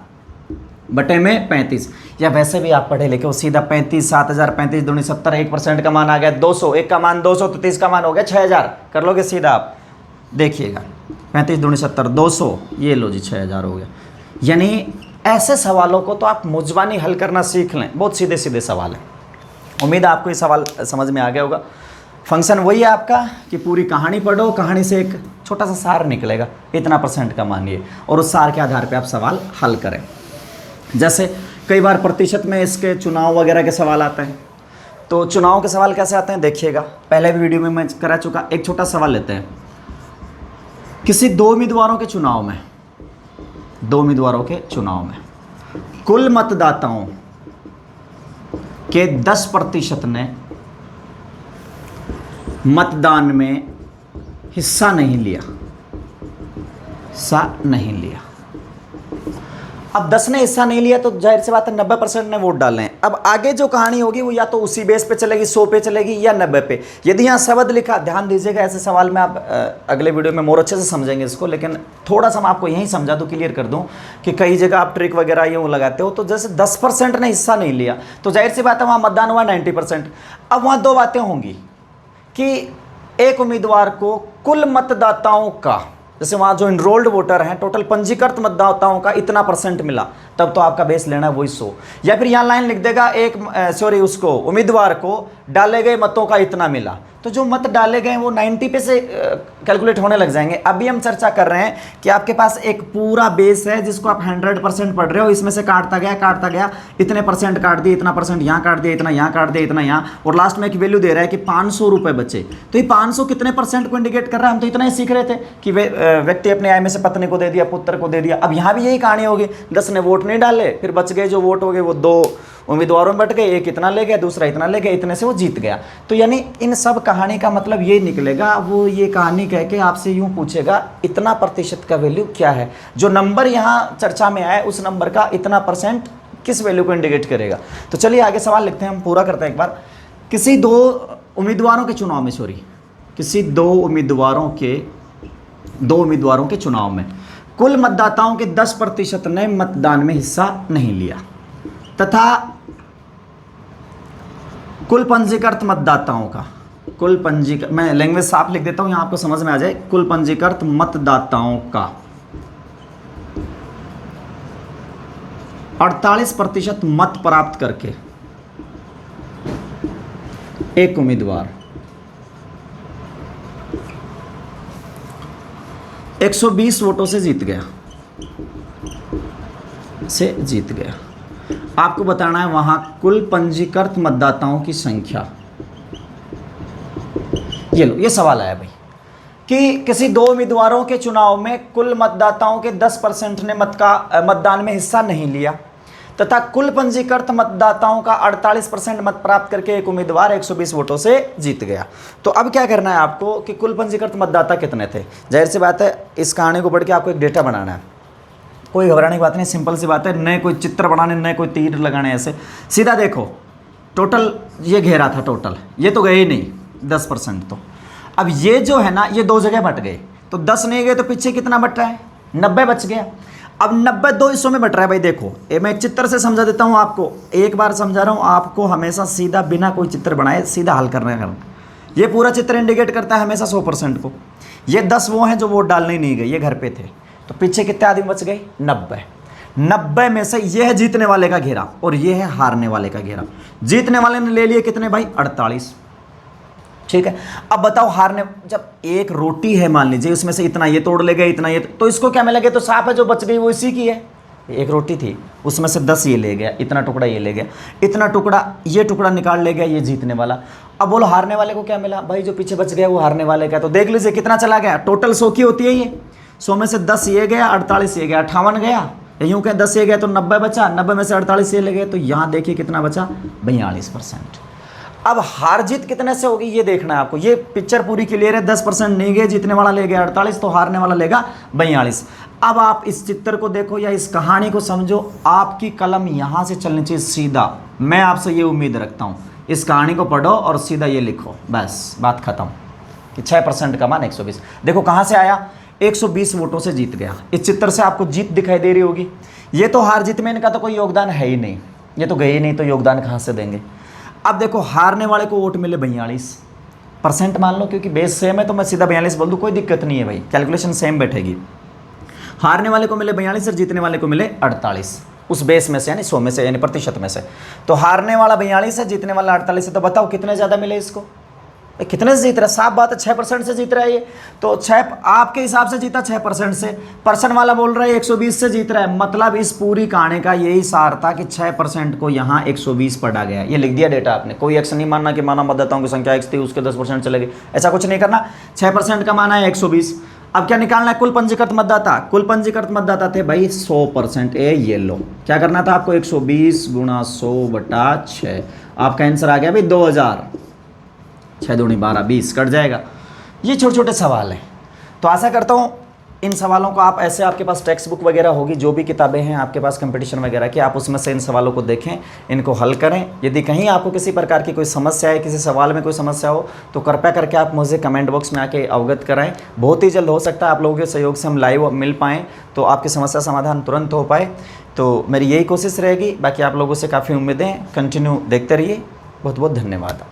बटे में 35, या वैसे भी आप पढ़े लिखे हो सीधा 35, 7,000, 35 दूनी 70, 1% का मान आ गया 200, 1 का मान 200, तो 30 का मान हो गया 6,000, कर लोगे सीधा आप। देखिएगा 35 दूनी 70, 200, ये लो जी 6,000 हो गया। यानी ऐसे सवालों को तो आप मुजबानी हल करना सीख लें, बहुत सीधे सीधे सवाल है। उम्मीद है आपको ये सवाल समझ में आ गया होगा। फंक्शन वही है आपका कि पूरी कहानी पढ़ो, कहानी से एक छोटा सा सार निकलेगा, इतना % का मानिए, और उस सार के आधार पर आप सवाल हल करें। जैसे कई बार प्रतिशत में इसके चुनाव वगैरह के सवाल आते हैं, तो चुनाव के सवाल कैसे आते हैं देखिएगा, पहले भी वीडियो में मैं करा चुका। एक छोटा सवाल लेते हैं, किसी 2 उम्मीदवारों के चुनाव में कुल मतदाताओं के 10% ने मतदान में हिस्सा नहीं लिया। अब 10 ने हिस्सा नहीं लिया, तो जाहिर सी बात है 90% ने वोट डाले हैं। अब आगे जो कहानी होगी वो या तो उसी बेस पे चलेगी, 100 पे चलेगी या 90 पे। यदि यहाँ शब्द लिखा, ध्यान दीजिएगा, ऐसे सवाल में आप अगले वीडियो में और अच्छे से समझेंगे इसको, लेकिन थोड़ा सा मैं आपको यहीं समझा दूँ, क्लियर कर दूँ कि कई जगह आप ट्रिक वगैरह ये वो लगाते हो। तो जैसे 10% ने हिस्सा नहीं लिया, तो जाहिर सी बात है वहाँ मतदान हुआ 90%। अब वहाँ 2 बातें होंगी कि एक उम्मीदवार को कुल मतदाताओं का, जैसे वहाँ जो इनरोल्ड वोटर हैं, टोटल पंजीकृत मतदाताओं का इतना % मिला, तब तो आपका बेस लेना है वही 100। या फिर यहाँ लाइन लिख देगा उसको उम्मीदवार को डाले गए मतों का इतना मिला, तो जो मत डाले गए वो 90 पे से कैलकुलेट होने लग जाएंगे। अभी हम चर्चा कर रहे हैं कि आपके पास एक पूरा बेस है जिसको आप 100% पढ़ रहे हो, इसमें से काटता गया, इतने % काट दिए, इतना % यहाँ काट दिया, इतना यहाँ काट दिया, इतना यहाँ, और लास्ट में एक वैल्यू दे रहा है कि 500 रुपये बचे। तो ये 500 कितने % को इंडिकेट कर रहा है, हम तो इतना ही सीख रहे थे कि व्यक्ति अपने आय में से पत्नी को दे दिया, पुत्र को दे दिया। अब यहाँ भी यही कहानी होगी, 10 ने वोट नहीं डाले, फिर बच गए जो वोट हो गए वो 2 उम्मीदवारों में बट गए, एक इतना ले गया, दूसरा इतना ले गया, इतने से वो जीत गया। तो यानी इन सब कहानी का मतलब ये निकलेगा, वो ये कहानी कह के आपसे यूँ पूछेगा इतना प्रतिशत का वैल्यू क्या है, जो नंबर यहाँ चर्चा में आया उस नंबर का इतना परसेंट किस वैल्यू को इंडिकेट करेगा। तो चलिए आगे सवाल लिखते हैं, हम पूरा करते हैं एक बार। किसी दो उम्मीदवारों के चुनाव में, किसी दो उम्मीदवारों के चुनाव में कुल मतदाताओं के 10% ने मतदान में हिस्सा नहीं लिया तथा कुल पंजीकृत मतदाताओं का, मैं लैंग्वेज साफ लिख देता हूं यहां आपको समझ में आ जाए, कुल पंजीकृत मतदाताओं का 48% मत प्राप्त करके एक उम्मीदवार 120 वोटों से जीत गया। आपको बताना है वहां कुल पंजीकृत मतदाताओं की संख्या। ये लो, ये सवाल आया भाई कि किसी दो उम्मीदवारों के चुनाव में कुल मतदाताओं के 10% ने मतदान में हिस्सा नहीं लिया तथा कुल पंजीकृत मतदाताओं का 48% मत प्राप्त करके एक उम्मीदवार 120 वोटों से जीत गया। तो अब क्या करना है आपको कि कुल पंजीकृत मतदाता कितने थे। जाहिर सी बात है इस कहानी को पढ़ के आपको एक डेटा बनाना है, कोई घबराने की बात नहीं, सिंपल सी बात है, नए कोई चित्र बनाने, नए कोई तीर लगाने, ऐसे सीधा देखो टोटल ये घेरा था, टोटल ये तो गए ही नहीं 10%। तो अब ये जो है ना ये दो जगह बट गए, तो 10 नहीं गए तो पीछे कितना बट रहा है, 90 बच गया। अब 90 दो हिस्सों में बट रहा है भाई। देखो ये मैं एक चित्र से समझा देता हूँ आपको, एक बार समझा रहा हूँ आपको, हमेशा सीधा बिना कोई चित्र बनाए सीधा हल करने का। ये पूरा चित्र इंडिकेट करता है हमेशा 100% को। ये 10 वो हैं जो वोट डालने ही नहीं गए, ये घर पे थे, तो पीछे कितने आदमी बच गए, 90 में से ये है जीतने वाले का घेरा और ये है हारने वाले का घेरा। जीतने वाले ने ले लिए कितने भाई, 48, ठीक है। अब बताओ हारने, जब एक रोटी है मान लीजिए उसमें से इतना ये तोड़ ले गए, इतना ये, तो इसको क्या मिलेगा, तो साफ है जो बच गई वो इसी की है। एक रोटी थी उसमें से 10 ये ले गया, इतना टुकड़ा ये ले गया, इतना टुकड़ा ये टुकड़ा निकाल ले गया, ये जीतने वाला। अब बोलो हारने वाले को क्या मिला, भाई जो पीछे बच गया वो हारने वाले का। तो देख लीजिए कितना चला गया, टोटल 100 की होती है ये, 100 में से 10 ये गया, 48 ये गया, 58 गया, यूँ कहें 10 ये गया तो 90 बचा, 90 में से 48 ये ले गए, तो यहाँ देखिए कितना बचा, 42%। अब हार जीत कितने से होगी ये देखना है आपको। ये पिक्चर पूरी क्लियर है, 10% नहीं गए, जीतने वाला ले गया 48, तो हारने वाला लेगा 42। अब आप इस चित्र को देखो या इस कहानी को समझो, आपकी कलम यहाँ से चलनी चाहिए सीधा। मैं आपसे ये उम्मीद रखता हूँ, इस कहानी को पढ़ो और सीधा ये लिखो, बस बात खत्म कि 6% का मान 120। देखो कहाँ से आया, 120 वोटों से जीत गया। इस चित्र से आपको जीत दिखाई दे रही होगी। ये तो हार जीत में इनका तो कोई योगदान है ही नहीं, ये तो गए ही नहीं, तो योगदान कहाँ से देंगे। अब देखो हारने वाले को वोट मिले 42% मान लो, क्योंकि बेस सेम है तो मैं सीधा 42 बोल दूँ, कोई दिक्कत नहीं है भाई, कैलकुलेशन सेम बैठेगी। हारने वाले को मिले 42 और जीतने वाले को मिले 48 उस बेस में से, यानी 100 में से, यानी प्रतिशत में से। तो हारने वाला 42 है, जीतने वाला 48 है। तो बताओ कितने ज़्यादा मिले इसको, कितने से जीत रहा है, साफ बात है 6% से जीत रहा है ये। तो 6 आपके हिसाब से जीता 6% से, पर्सन वाला बोल रहा है 120 से जीत रहा है। मतलब इस पूरी कहानी का यही सार था कि 6% को यहाँ 120 पढ़ा गया। ये लिख दिया डेटा आपने, कोई एक्शन नहीं मानना कि माना मतदाताओं की संख्या x थी उसके 10% चले गए, ऐसा कुछ नहीं करना। 6% का माना है 120। अब क्या निकालना है, कुल पंजीकृत मतदाता। कुल पंजीकृत मतदाता थे भाई 100%, ये लो क्या करना था आपको, 120 गुणा 100/6। आपका आंसर आ गया भाई 2000। 6 दूनी 12, 20 कट जाएगा। ये छोटे छोटे सवाल हैं। तो आशा करता हूँ इन सवालों को आप ऐसे, आपके पास टेक्स्ट बुक वगैरह होगी, जो भी किताबें हैं आपके पास कंपटीशन वगैरह की, आप उसमें से इन सवालों को देखें, इनको हल करें। यदि कहीं आपको किसी प्रकार की कोई समस्या है, किसी सवाल में कोई समस्या हो, तो कृपया करके आप मुझे कमेंट बॉक्स में आके अवगत कराएं। बहुत ही जल्द हो सकता है आप लोगों के सहयोग से हम लाइव मिल पाएँ, तो आपकी समस्या समाधान तुरंत हो पाए। तो मेरी यही कोशिश रहेगी। बाकी आप लोगों से काफ़ी उम्मीदें, कंटिन्यू देखते रहिए। बहुत बहुत धन्यवाद।